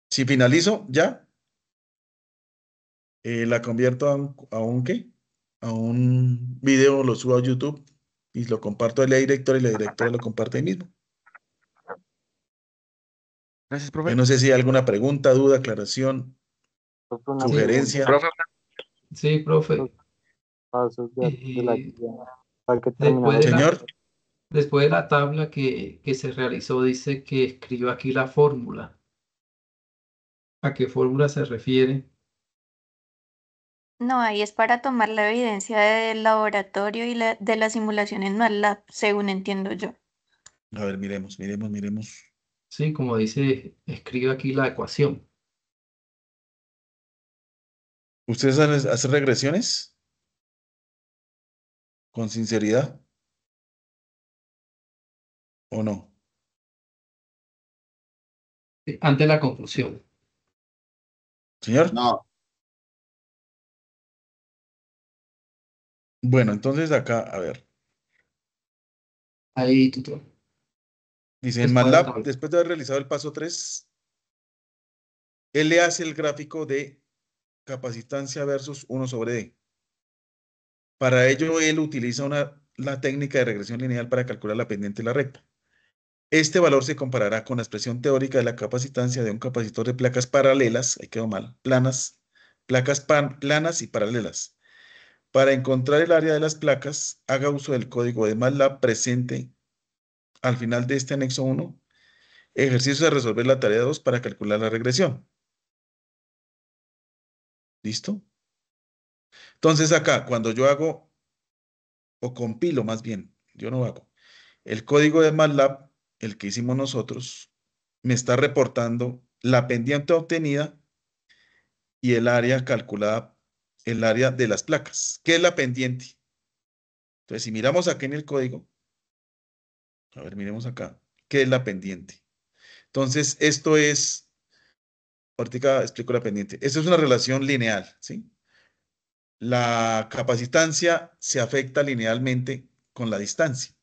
Si finalizo, ya. La convierto ¿qué? A un video, lo subo a YouTube y lo comparto a la directora y la directora lo comparte ahí mismo. Gracias, profe. No sé si hay alguna pregunta, duda, aclaración, Una sugerencia. Sí, profe. Pasos de la Y guía. Para que después terminamos. de la, Señor, después de la tabla que se realizó, dice que escriba aquí la fórmula. ¿A qué fórmula se refiere? No, ahí es para tomar la evidencia del laboratorio y de la simulación en MATLAB, según entiendo yo. a ver, miremos. Sí, como dice, escriba aquí la ecuación. ¿Ustedes hacen regresiones? ¿Con sinceridad? ¿O no? Ante la conclusión. Señor. No. Bueno, entonces acá, a ver. Ahí, tutor. Dice, en Después de la MATLAB, tabla. después de haber realizado el paso 3, él le hace el gráfico de capacitancia versus 1 sobre D. Para ello, él utiliza la técnica de regresión lineal para calcular la pendiente y la recta. Este valor se comparará con la expresión teórica de la capacitancia de un capacitor de placas paralelas, ahí quedó mal, placas planas y paralelas. Para encontrar el área de las placas, haga uso del código de MATLAB presente al final de este anexo 1, ejercicio de resolver la tarea 2 para calcular la regresión. ¿Listo? Entonces acá, cuando yo hago, o compilo más bien, yo no hago, el código de MATLAB, el que hicimos nosotros, me está reportando la pendiente obtenida y el área calculada, el área de las placas. ¿Qué es la pendiente? Entonces, si miramos aquí en el código, a ver, miremos acá, ¿qué es la pendiente? Entonces, esto es, ahorita explico la pendiente. Esto es una relación lineal, ¿sí? La capacitancia se afecta linealmente con la distancia.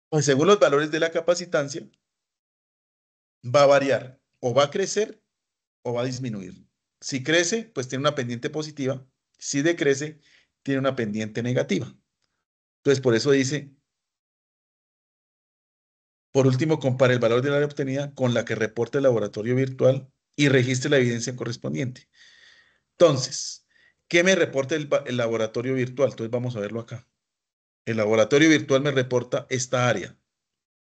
Pues según los valores de la capacitancia, va a variar, o va a crecer o va a disminuir. Si crece, pues tiene una pendiente positiva. Si decrece, tiene una pendiente negativa. Entonces, por eso dice, por último, compare el valor del área obtenida con la que reporta el laboratorio virtual y registre la evidencia correspondiente. Entonces, ¿qué me reporta el laboratorio virtual? Entonces, vamos a verlo acá. El laboratorio virtual me reporta esta área,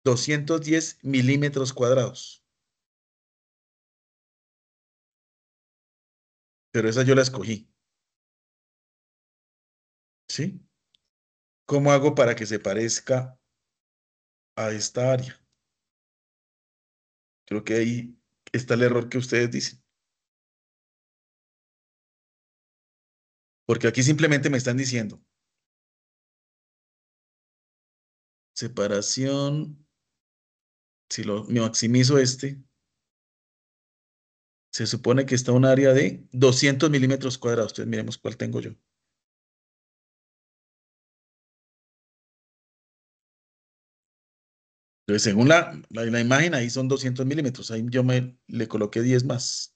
210 milímetros cuadrados. Pero esa yo la escogí. ¿Sí? ¿Cómo hago para que se parezca a esta área? Creo que ahí está el error que ustedes dicen. Porque aquí simplemente me están diciendo separación, si lo maximizo se supone que está un área de 200 milímetros cuadrados. Entonces miremos cuál tengo yo. Entonces, según la imagen, ahí son 200 milímetros. Ahí yo le coloqué 10 más.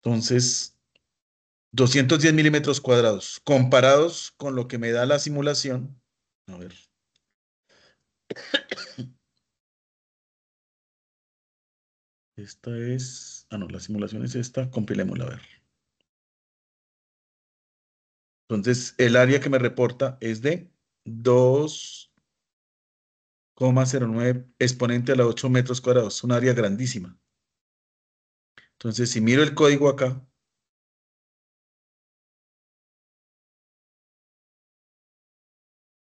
Entonces, 210 milímetros cuadrados, comparados con lo que me da la simulación. A ver. Esta es... Ah, no, la simulación es esta. Compilémosla a ver. Entonces, el área que me reporta es de 2,09 exponente a la 8 metros cuadrados. Un área grandísima. Entonces, si miro el código acá,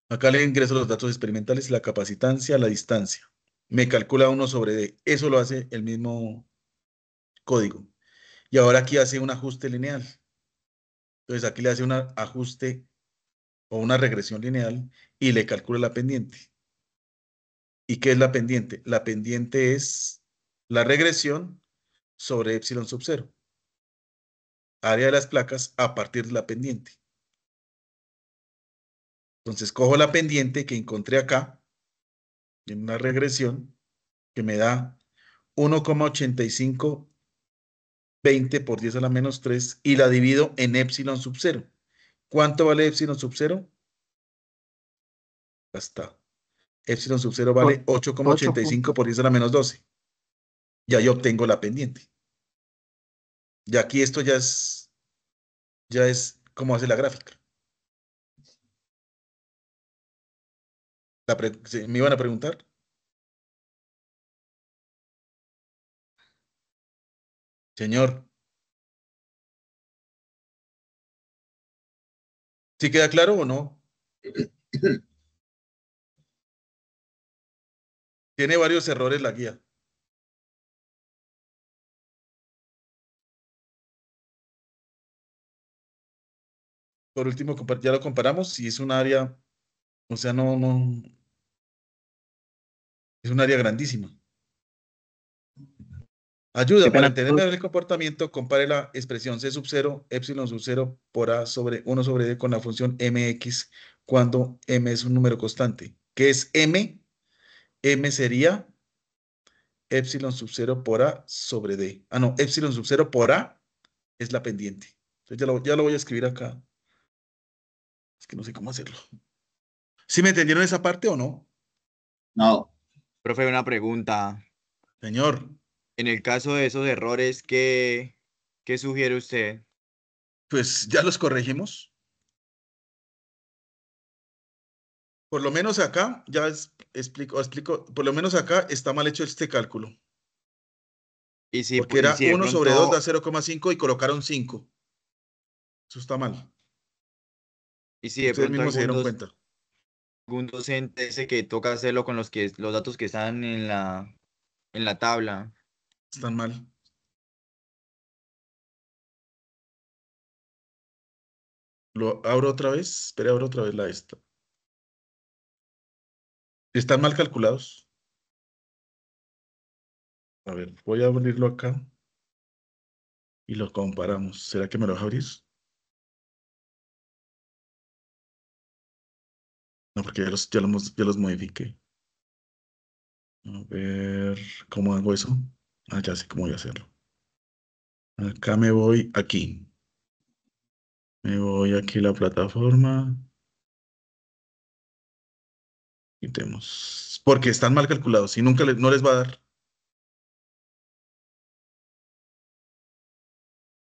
acá le ingreso los datos experimentales, la capacitancia, la distancia. Me calcula 1 sobre D. Eso lo hace el mismo código. Y ahora aquí hace un ajuste lineal. Entonces aquí le hace un ajuste o una regresión lineal y le calcula la pendiente. ¿Y qué es la pendiente? La pendiente es la regresión sobre epsilon sub 0. Área de las placas a partir de la pendiente. Entonces cojo la pendiente que encontré acá en una regresión que me da 1,8520 por 10 a la menos 3 y la divido en epsilon sub 0. ¿Cuánto vale epsilon sub 0? Ya está. Epsilon sub 0 vale 8,85 por 10 a la menos 12. Ya yo obtengo la pendiente. Y aquí esto ya es cómo hace la gráfica. ¿Me iban a preguntar? Señor. ¿Sí queda claro o no? Tiene varios errores la guía. Por último, ya lo comparamos. Si es un área, o sea, no, es un área grandísima. Ayuda para entender mejor el comportamiento, compare la expresión C sub 0, epsilon sub 0 por A sobre 1 sobre D con la función mx cuando m es un número constante. ¿Qué es m? M sería epsilon sub 0 por A sobre D. Ah, no, epsilon sub 0 por A es la pendiente. Entonces ya lo voy a escribir acá. Es que no sé cómo hacerlo. ¿Sí me entendieron esa parte o no? No. Profe, una pregunta. Señor. En el caso de esos errores, ¿qué sugiere usted? Pues ya los corregimos. Por lo menos acá, ya explico, por lo menos acá está mal hecho este cálculo. Y si, porque era si 1 sobre 2 da 0,5 y colocaron 5. Eso está mal. Y si de Ustedes pronto mismos se dieron cuenta. algún docente dice que toca hacerlo con los datos que están en la tabla. Están mal. Lo abro otra vez. Espera, abro otra vez la esta. Están mal calculados. A ver, voy a abrirlo acá. Y lo comparamos. ¿Será que me lo vas a abrir? No, porque ya los modifiqué. A ver, ¿cómo hago eso? Ah, ya sé cómo voy a hacerlo. Acá me voy aquí. Me voy aquí a la plataforma. Quitemos. Porque están mal calculados y nunca no les va a dar.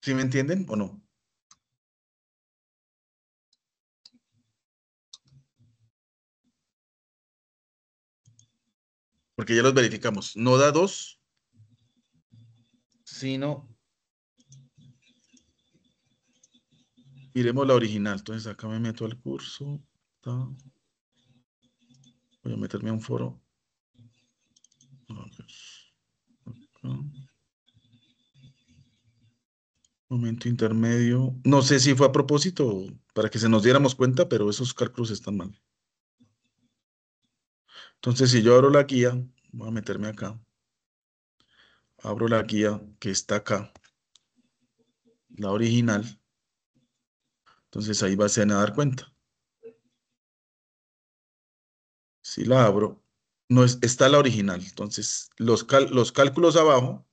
¿Sí me entienden o no? Porque ya los verificamos. No da 2, sino... Miremos la original. Entonces acá me meto al curso. Voy a meterme a un foro. Momento intermedio. No sé si fue a propósito para que se nos diéramos cuenta, pero esos cálculos están mal. Entonces, si yo abro la guía, voy a meterme acá. Abro la guía que está acá. La original. Entonces ahí se van a dar cuenta. Si la abro, no está la original. Entonces, los cálculos abajo,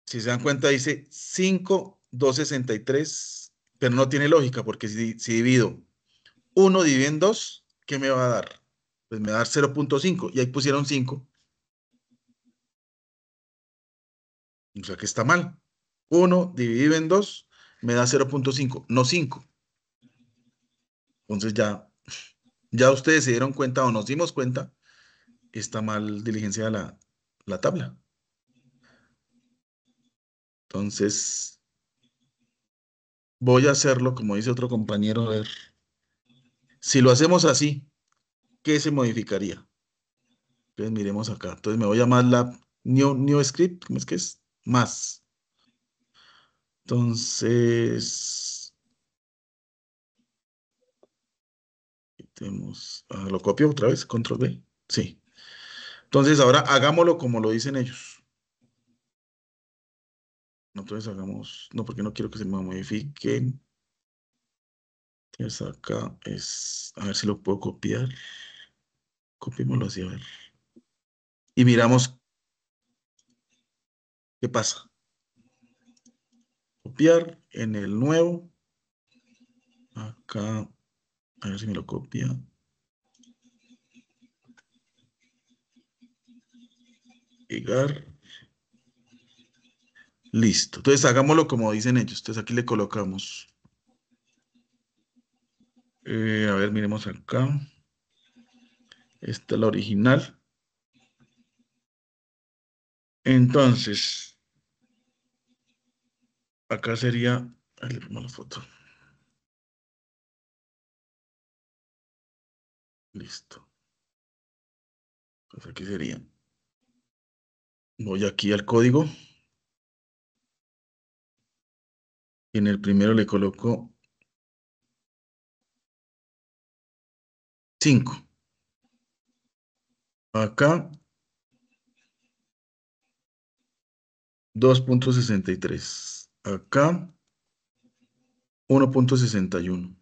si se dan cuenta, dice 5,263, pero no tiene lógica, porque si divido 1 dividido en 2, ¿qué me va a dar? Pues me va a dar 0,5, y ahí pusieron 5. O sea que está mal. 1 dividido en 2 me da 0.5, no 5. Entonces ya ustedes se dieron cuenta o nos dimos cuenta, está mal diligenciada la tabla. Entonces, voy a hacerlo, como dice otro compañero, a ver. Si lo hacemos así, ¿qué se modificaría? Entonces, miremos acá. Entonces, me voy a MATLAB New Script, ¿cómo es que es? Más. Entonces, lo copio otra vez, control V. Sí. Entonces, ahora hagámoslo como lo dicen ellos. Entonces, hagamos, no, porque no quiero que se me modifiquen. Entonces, acá es, a ver si lo puedo copiar. Copiémoslo así, a ver. Y miramos qué pasa. Copiar en el nuevo. Acá, a ver si me lo copia. Pegar. Listo. Entonces hagámoslo como dicen ellos. Entonces aquí le colocamos. A ver, miremos acá. Esta es la original. Entonces, acá sería. Ahí le pongo la foto. Listo. Pues aquí sería. Voy aquí al código. Y en el primero le coloco 5. Acá 2.63. Acá 1.61.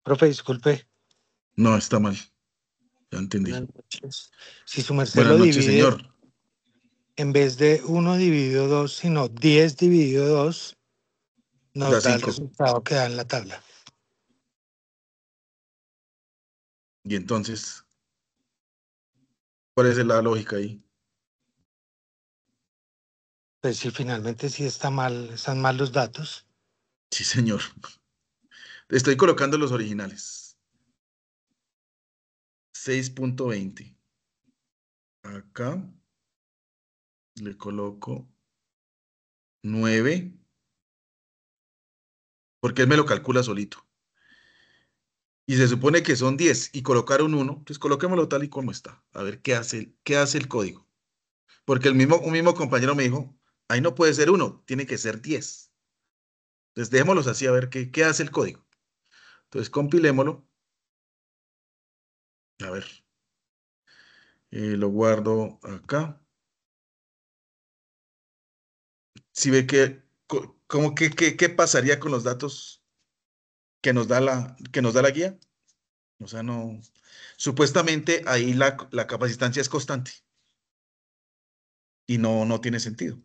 Profe, disculpe. No, está mal. Ya entendí. Buenas noches. Si su merced Buenas lo noches, divide, señor. en vez de 1 dividido 2, sino 10 dividido 2, nos Da da el 5. resultado que da en la tabla. Y entonces, ¿cuál es la lógica ahí? Pues si finalmente sí está mal, están mal los datos. Sí, señor. Estoy colocando los originales. 6.20. Acá le coloco 9, porque él me lo calcula solito. Y se supone que son 10 y colocaron 1, pues coloquémoslo tal y como está. A ver qué hace el código. Porque un mismo compañero me dijo, ahí no puede ser 1, tiene que ser 10. Entonces dejémoslos así a ver qué hace el código. Entonces compilémoslo. A ver. Lo guardo acá. Si ve ¿qué pasaría con los datos que nos da la guía? O sea, no. Supuestamente ahí la capacitancia es constante. Y no tiene sentido.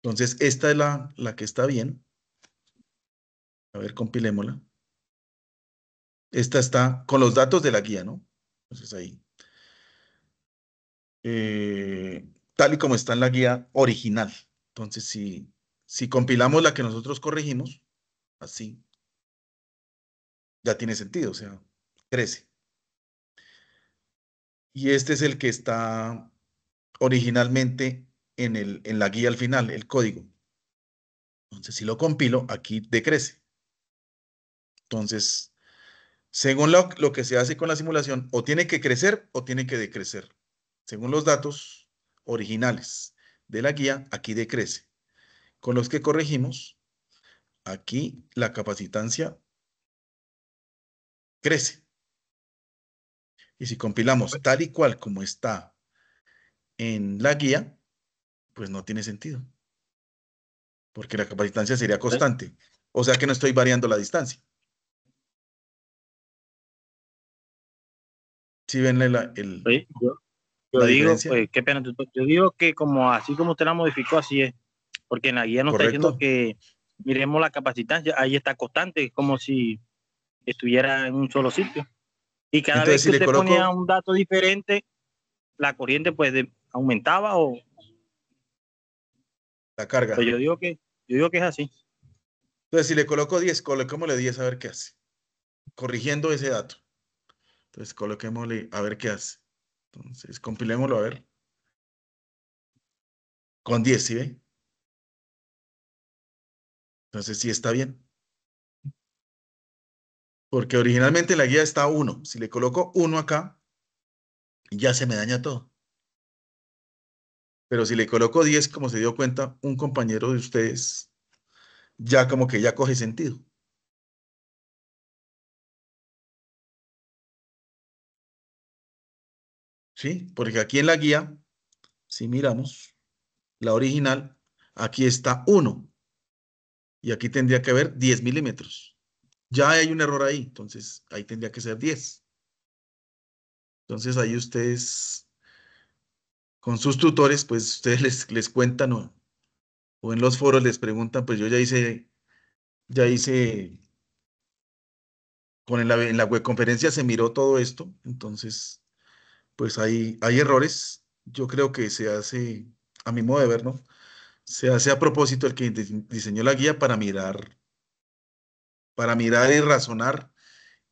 Entonces, esta es la que está bien. A ver, compilémosla. Esta está con los datos de la guía, ¿no? Entonces ahí. Tal y como está en la guía original. Entonces, si compilamos la que nosotros corregimos, así, ya tiene sentido, o sea, crece. Y este es el que está originalmente en la guía al final, el código. Entonces, si lo compilo, aquí decrece. Entonces, según lo que se hace con la simulación, o tiene que crecer o tiene que decrecer. Según los datos originales de la guía, aquí decrece. Con los que corregimos, aquí la capacitancia crece. Y si compilamos tal y cual como está en la guía, pues no tiene sentido. Porque la capacitancia sería constante. O sea que no estoy variando la distancia. ¿Sí ven Oye, yo la digo, diferencia? qué pena, yo digo que como así como usted la modificó, así es. Porque en la guía nos está diciendo Correcto. que miremos la capacitancia, ahí está constante, es como si estuviera en un solo sitio. Y cada Entonces, vez si que le usted ponía coloco, un dato diferente, la corriente pues aumentaba o La carga. yo digo que es así. Entonces, si le coloco 10, coloquémosle 10 a ver qué hace. Corrigiendo ese dato. Entonces, coloquémosle a ver qué hace. Entonces, compilémoslo a ver. Con 10, ¿sí ve? Entonces, sí está bien. Porque originalmente la guía está 1. Si le coloco 1 acá, ya se me daña todo. Pero si le coloco 10, como se dio cuenta, un compañero de ustedes, ya como que ya coge sentido. ¿Sí? Porque aquí en la guía, si miramos, la original, aquí está 1. Y aquí tendría que haber 10 milímetros. Ya hay un error ahí, entonces ahí tendría que ser 10. Entonces ahí ustedes, con sus tutores, pues ustedes les cuentan o en los foros les preguntan, pues yo ya hice, en la webconferencia se miró todo esto, entonces pues hay errores. Yo creo que se hace, a mi modo de ver, ¿no? Se hace a propósito el que diseñó la guía para mirar y razonar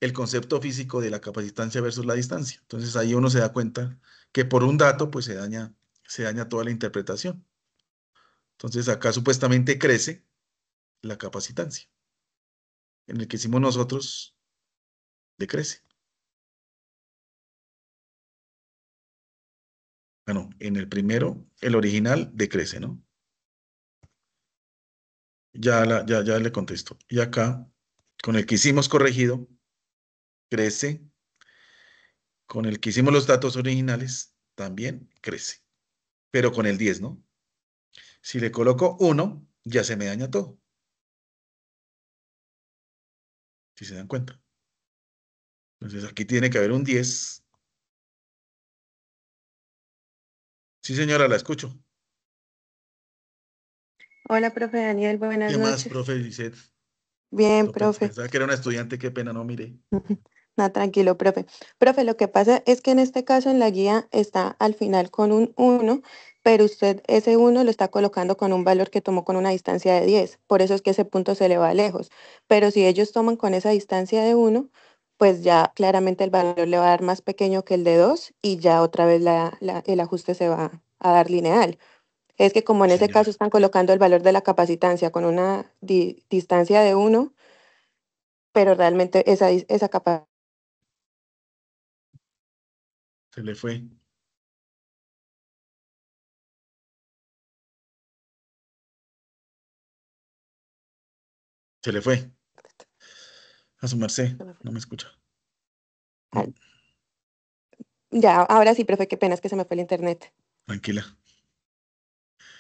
el concepto físico de la capacitancia versus la distancia. Entonces ahí uno se da cuenta que por un dato pues se daña toda la interpretación. Entonces acá supuestamente crece la capacitancia. En el que hicimos nosotros, decrece. Bueno, en el primero, el original decrece, ¿no? Ya le contesto. Y acá, con el que hicimos corregido, crece. Con el que hicimos los datos originales, también crece. Pero con el 10, ¿no? Si le coloco 1, ya se me daña todo. Si se dan cuenta. Entonces aquí tiene que haber un 10. Sí, señora, la escucho. Hola, profe Daniel, buenas ¿Qué más, noches. profe Lisette? Bien, No, profe. pensaba que era una estudiante, qué pena, no mire. No, tranquilo, profe. Profe, lo que pasa es que en este caso en la guía está al final con un 1, pero usted ese 1 lo está colocando con un valor que tomó con una distancia de 10. Por eso es que ese punto se le va lejos. Pero si ellos toman con esa distancia de 1, pues ya claramente el valor le va a dar más pequeño que el de 2 y ya otra vez el ajuste se va a dar lineal. Es que como en ese caso Señora, están colocando el valor de la capacitancia con una distancia de 1, pero realmente esa capacidad. se le fue. Se le fue. A su merced. No me escucha. Ya, ahora sí, profe, qué pena, es que se me fue el internet. Tranquila.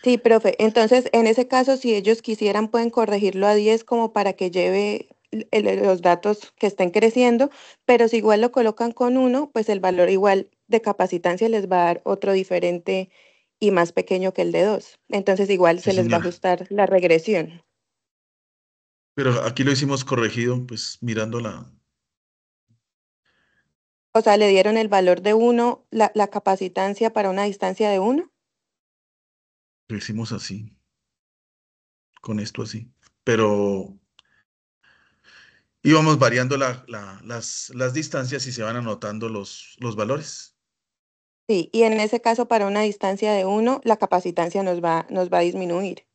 Sí, profe, entonces en ese caso, si ellos quisieran, pueden corregirlo a 10 como para que lleve los datos que estén creciendo, pero si igual lo colocan con 1, pues el valor igual de capacitancia les va a dar otro diferente y más pequeño que el de 2. Entonces igual Sí, se les va a señora. ajustar la regresión. Pero aquí lo hicimos corregido, pues mirando la... O sea, le dieron el valor de 1, la capacitancia para una distancia de 1. Lo hicimos así. Con esto así. Pero íbamos variando las distancias y se van anotando los valores. Sí, y en ese caso para una distancia de 1, la capacitancia nos va a disminuir.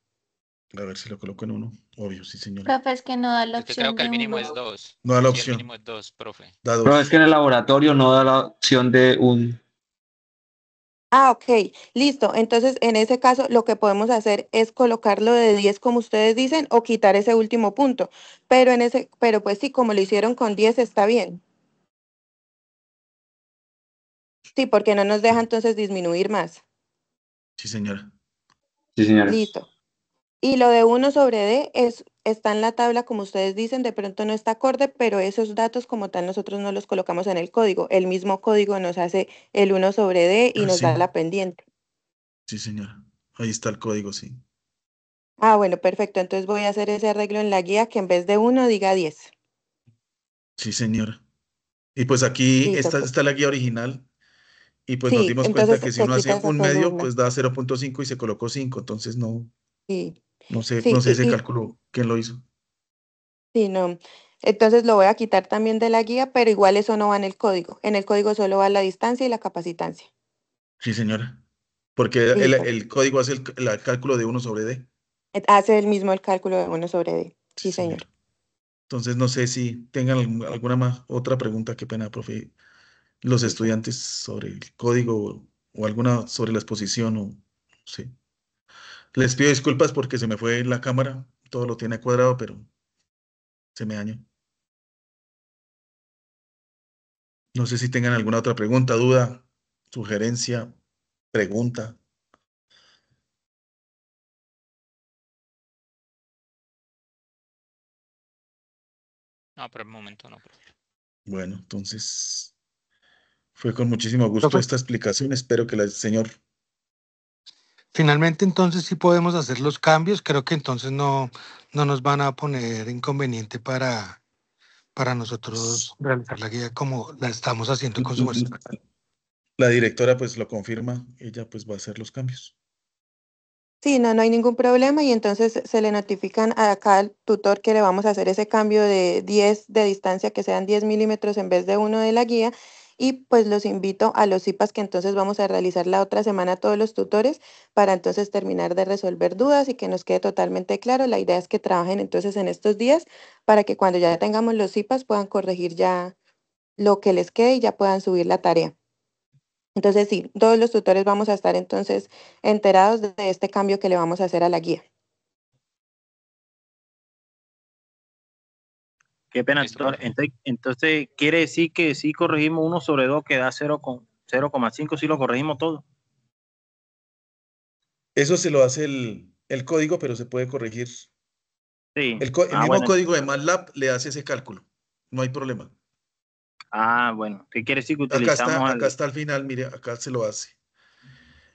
A ver si lo coloco en 1. Obvio, sí, señora. Profe, es que no da la Es que creo opción que el de mínimo 1. es 2. No da la Sí, el opción. mínimo es 2, profe. Da No, es 2. que en el laboratorio no da la opción de un... Ah, ok, listo. Entonces, en ese caso, lo que podemos hacer es colocarlo de 10 como ustedes dicen o quitar ese último punto. Pero pues sí, como lo hicieron con 10 está bien. Sí, porque no nos deja entonces disminuir más. Sí, señora. Sí, señora. Listo. Y lo de 1 sobre D está en la tabla, como ustedes dicen, de pronto no está acorde, pero esos datos como tal nosotros no los colocamos en el código. El mismo código nos hace el 1 sobre D y Ah, nos da sí. la pendiente. Sí, señora. Ahí está el código, sí. Ah, bueno, perfecto. Entonces voy a hacer ese arreglo en la guía que en vez de 1 diga 10. Sí, señora. Y pues aquí Listo, está la guía original Y pues nos Sí, dimos cuenta entonces que si se uno hace quita esa un medio, columna. pues da 0.5 y se colocó 5. Entonces Sí, no sé sí, ese cálculo, ¿quién lo hizo? sí, no. Entonces lo voy a quitar también de la guía, pero igual eso no va en el código. En el código solo va la distancia y la capacitancia. Sí, señora. Porque Listo. el código hace el cálculo de 1 sobre D. Hace el mismo el cálculo de 1 sobre D. Sí, Sí, señor. señora. Entonces no sé si tengan alguna más, otra pregunta, qué pena, profe, los Listo. estudiantes sobre el código o alguna sobre la exposición o sí. Les pido disculpas porque se me fue la cámara, todo lo tiene cuadrado, pero se me dañó. No sé si tengan alguna otra pregunta, duda, sugerencia, pregunta. No, por el momento no, profe. Bueno, entonces fue con muchísimo gusto Profe, esta explicación. Espero que el señor... finalmente entonces sí podemos hacer los cambios. Creo que entonces no nos van a poner inconveniente para nosotros realizar la guía como la estamos haciendo con su merced. La directora pues lo confirma, ella pues va a hacer los cambios. Sí, no hay ningún problema y entonces se le notifican a acá al tutor que le vamos a hacer ese cambio de 10 de distancia, que sean 10 milímetros en vez de 1 de la guía. Y pues los invito a los CIPAS que entonces vamos a realizar la otra semana todos los tutores para entonces terminar de resolver dudas y que nos quede totalmente claro. La idea es que trabajen entonces en estos días para que cuando ya tengamos los CIPAS puedan corregir ya lo que les quede y ya puedan subir la tarea. Entonces, sí, todos los tutores vamos a estar entonces enterados de este cambio que le vamos a hacer a la guía. Qué pena, Listo, tutor. profe. Entonces, quiere decir que si corregimos 1 sobre 2 que da 0,5, si lo corregimos todo. Eso se lo hace el código, pero se puede corregir. Sí. El mismo Bueno. código de MATLAB le hace ese cálculo. No hay problema. Bueno. ¿Qué quiere decir que utilizamos Acá está al final, mire, acá se lo hace.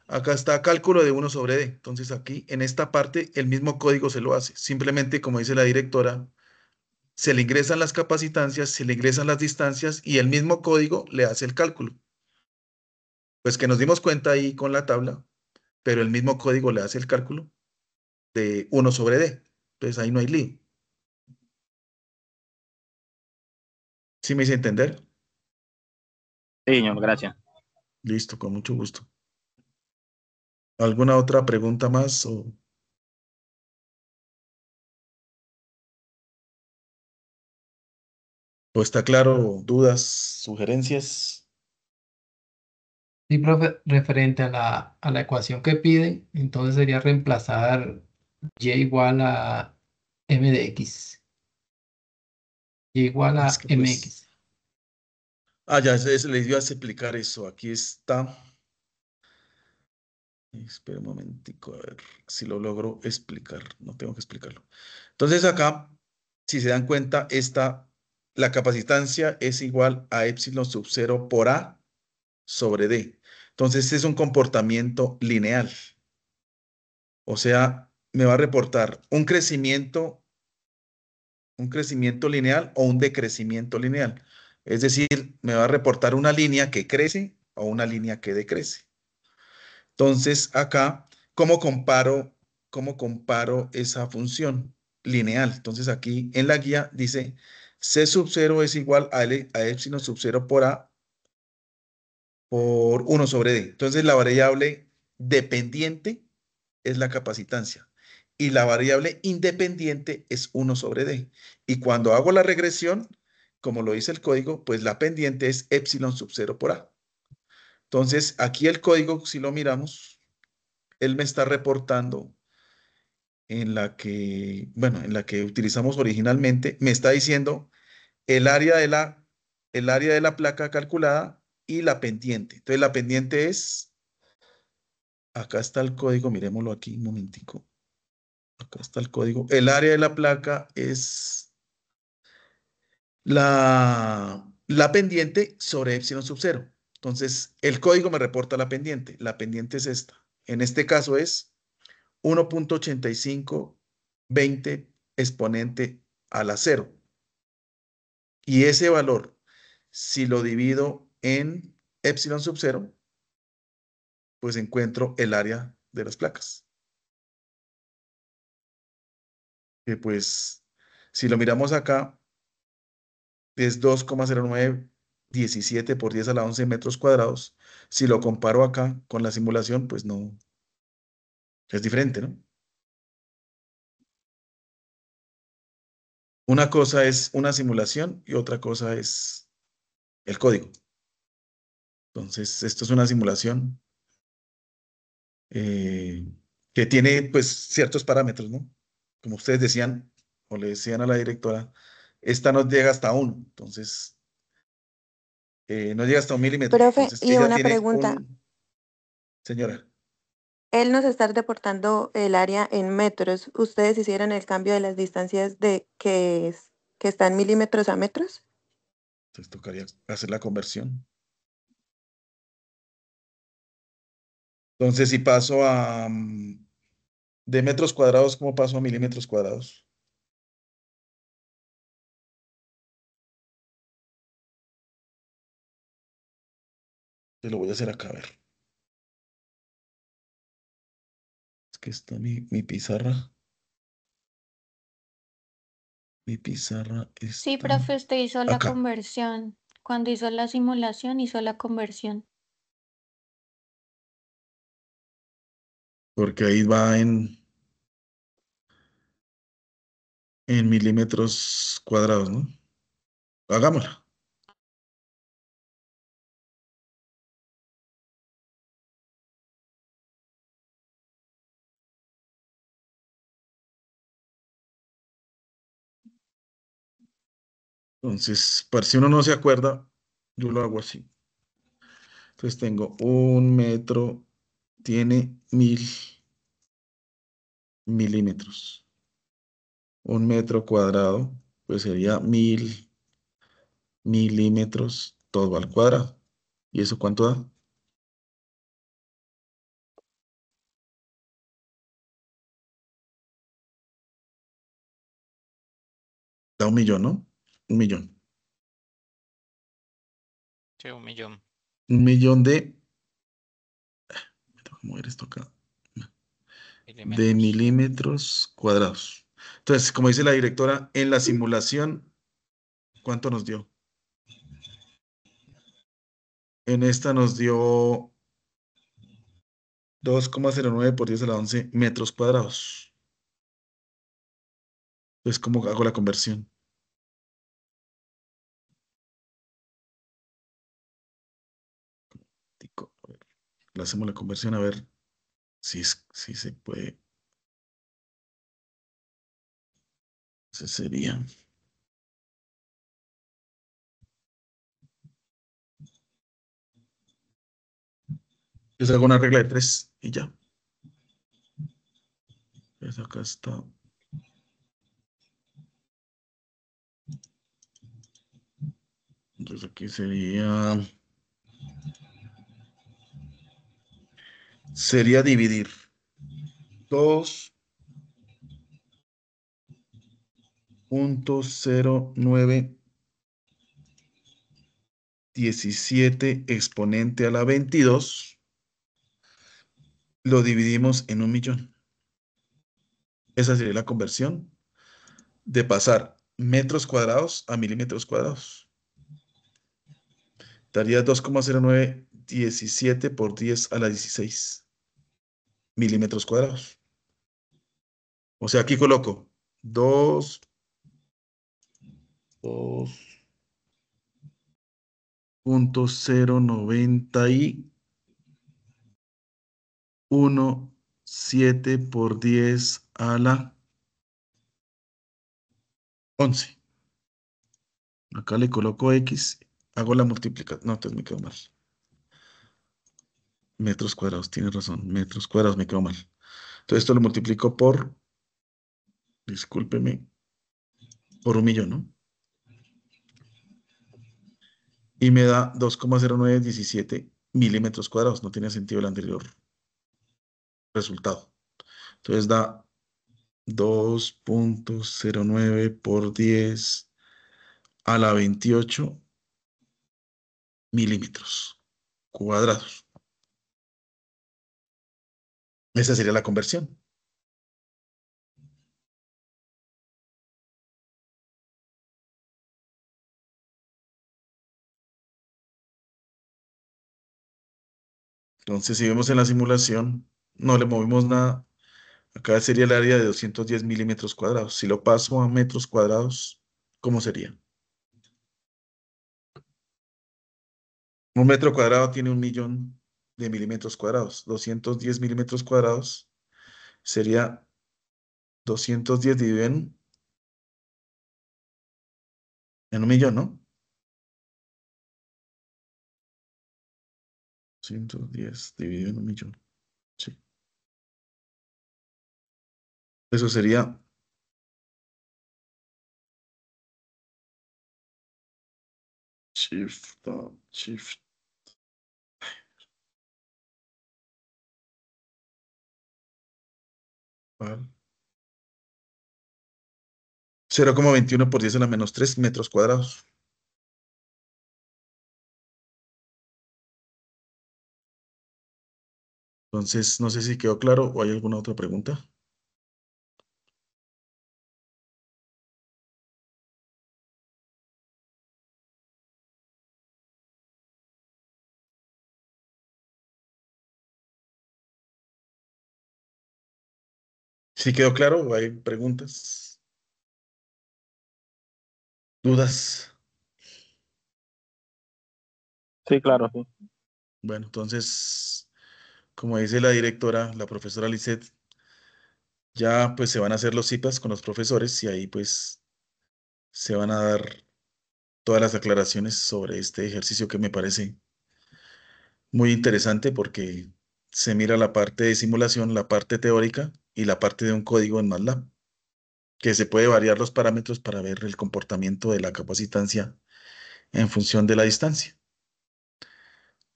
Acá está cálculo de 1 sobre D. Entonces aquí, en esta parte, el mismo código se lo hace. Simplemente, como dice la directora, se le ingresan las capacitancias, se le ingresan las distancias y el mismo código le hace el cálculo. Pues que nos dimos cuenta ahí con la tabla, pero el mismo código le hace el cálculo de 1 sobre D. Entonces ahí no hay lío. ¿Sí me hice entender? Sí, señor, gracias. Listo, con mucho gusto. ¿Alguna otra pregunta más? ¿O está claro? ¿Dudas? ¿Sugerencias? Sí, profe, referente a la ecuación que piden, entonces sería reemplazar y igual a m de x. Y igual Es a que pues... mx. Ya les dio a explicar eso. Aquí está. Espera un momentico, a ver si lo logro explicar. No tengo que explicarlo. Entonces acá, si se dan cuenta, la capacitancia es igual a epsilon sub 0 por A sobre D. Entonces, este es un comportamiento lineal. O sea, me va a reportar un crecimiento lineal o un decrecimiento lineal. Es decir, me va a reportar una línea que crece o una línea que decrece. Entonces, acá, cómo comparo esa función lineal? Entonces, aquí en la guía dice C sub 0 es igual a epsilon sub 0 por A por 1 sobre D. Entonces, la variable dependiente es la capacitancia y la variable independiente es 1 sobre D. Y cuando hago la regresión, como lo dice el código, pues la pendiente es epsilon sub 0 por A. Entonces, aquí el código, si lo miramos, él me está reportando en la que utilizamos originalmente, me está diciendo el área el área de la placa calculada y la pendiente. Entonces, la pendiente es, acá está el código, miremoslo aquí un momentico. Acá está el código. El área de la placa es la pendiente sobre epsilon sub 0. Entonces, el código me reporta la pendiente. La pendiente es esta. En este caso es 1.8520 exponente a la 0. Y ese valor, si lo divido en epsilon sub 0, pues encuentro el área de las placas. Que pues, si lo miramos acá, es 2,0917 por 10 a la 11 metros cuadrados. Si lo comparo acá con la simulación, pues no, es diferente, ¿no? Una cosa es una simulación y otra cosa es el código. Entonces, esto es una simulación eh, que tiene pues ciertos parámetros, ¿no? Como ustedes decían o le decían a la directora, esta no llega hasta 1, entonces no llega hasta 1 milímetro. Profe, Entonces, y ella una tiene pregunta. Señora, Él nos está reportando el área en metros. ¿Ustedes hicieron el cambio de las distancias de que están milímetros a metros? entonces tocaría hacer la conversión. Entonces, si paso de metros cuadrados, ¿cómo paso a milímetros cuadrados? Te lo voy a hacer acá, a ver. Es que está mi pizarra. Mi pizarra Sí, está profe, usted hizo la acá. conversión. Cuando hizo la simulación, hizo la conversión. Porque ahí va en milímetros cuadrados, ¿no? Hagámosla. Entonces, para si uno no se acuerda, yo lo hago así. Entonces tengo 1 metro, tiene 1000 milímetros. 1 metro cuadrado, pues sería 1000 milímetros todo al cuadrado. ¿Y eso cuánto da? Da 1 millón, ¿no? 1 millón. Sí, 1 millón. 1 millón me tengo que mover esto acá, de Milímetros. milímetros cuadrados. Entonces, como dice la directora, en la simulación, ¿cuánto nos dio? En esta nos dio 2,09 por 10 a la 11 metros cuadrados. Entonces, ¿cómo hago la conversión? A ver, le hacemos la conversión a ver si se puede. Ese sería. Yo hago una regla de 3 y ya. Pues acá está. Entonces aquí sería dividir 2,0917 exponente a la 22. Lo dividimos en 1 millón. Esa sería la conversión de pasar metros cuadrados a milímetros cuadrados. Daría 2,0917 por 10 a la 16 milímetros cuadrados. O sea, aquí coloco 2,0917 por 10 a la 11. Acá le coloco X, hago la multiplicación. No, entonces me quedo mal. Metros cuadrados, tienes razón. Metros cuadrados, me quedo mal. Entonces esto lo multiplico discúlpeme, por 1 millón, ¿no? Y me da 2,0917 milímetros cuadrados. No tiene sentido el anterior resultado. Entonces da 2,09 por 10 a la 28 milímetros cuadrados. Esa sería la conversión. Entonces, si vemos en la simulación, no le movimos nada. Acá sería el área de 210 milímetros cuadrados. Si lo paso a metros cuadrados, ¿cómo sería? Un metro cuadrado tiene 1.000.000 de milímetros cuadrados. 210 milímetros cuadrados sería 210 dividido en 1.000.000, ¿no? 110 dividido en 1.000.000. Sí. Eso sería shift. ¿Cuál? 0,21 por 10 a la menos 3 metros cuadrados. Entonces, no sé si quedó claro o hay alguna otra pregunta. ¿Sí quedó claro o hay preguntas? ¿Dudas? Sí, claro, sí. Bueno, entonces, como dice la directora, la profesora Lisette, ya pues se van a hacer los citas con los profesores y ahí pues se van a dar todas las aclaraciones sobre este ejercicio que me parece muy interesante porque se mira la parte de simulación, la parte teórica y la parte de un código en MATLAB, que se puede variar los parámetros para ver el comportamiento de la capacitancia en función de la distancia.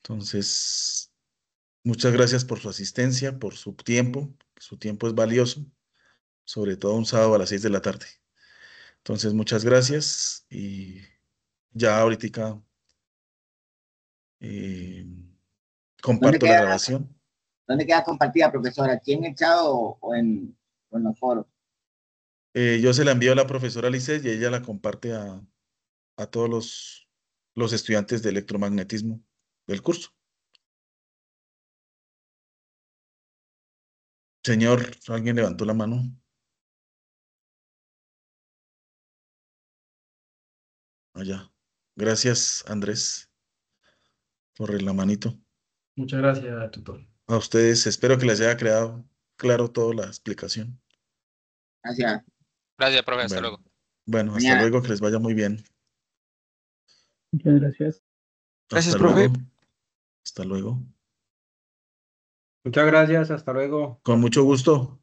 Entonces, muchas gracias por su asistencia, por su tiempo. Su tiempo es valioso, sobre todo un sábado a las 6 de la tarde. Entonces, muchas gracias y ya ahorita eh, ¿Dónde comparto la queda, grabación. dónde queda compartida, profesora? ¿Aquí en el chat o en los foros? Yo se la envío a la profesora Lisset y ella la comparte a todos los estudiantes de electromagnetismo del curso. Señor, alguien levantó la mano. Allá. Gracias, Andrés, por la manito. Muchas gracias, tutor. A ustedes, espero que les haya quedado claro toda la explicación. Gracias. Gracias, profe. Hasta Bueno, luego. bueno, hasta Mañana. luego, que les vaya muy bien. Muchas gracias. Gracias, Hasta profe. luego. Hasta luego. Muchas gracias, hasta luego. Con mucho gusto.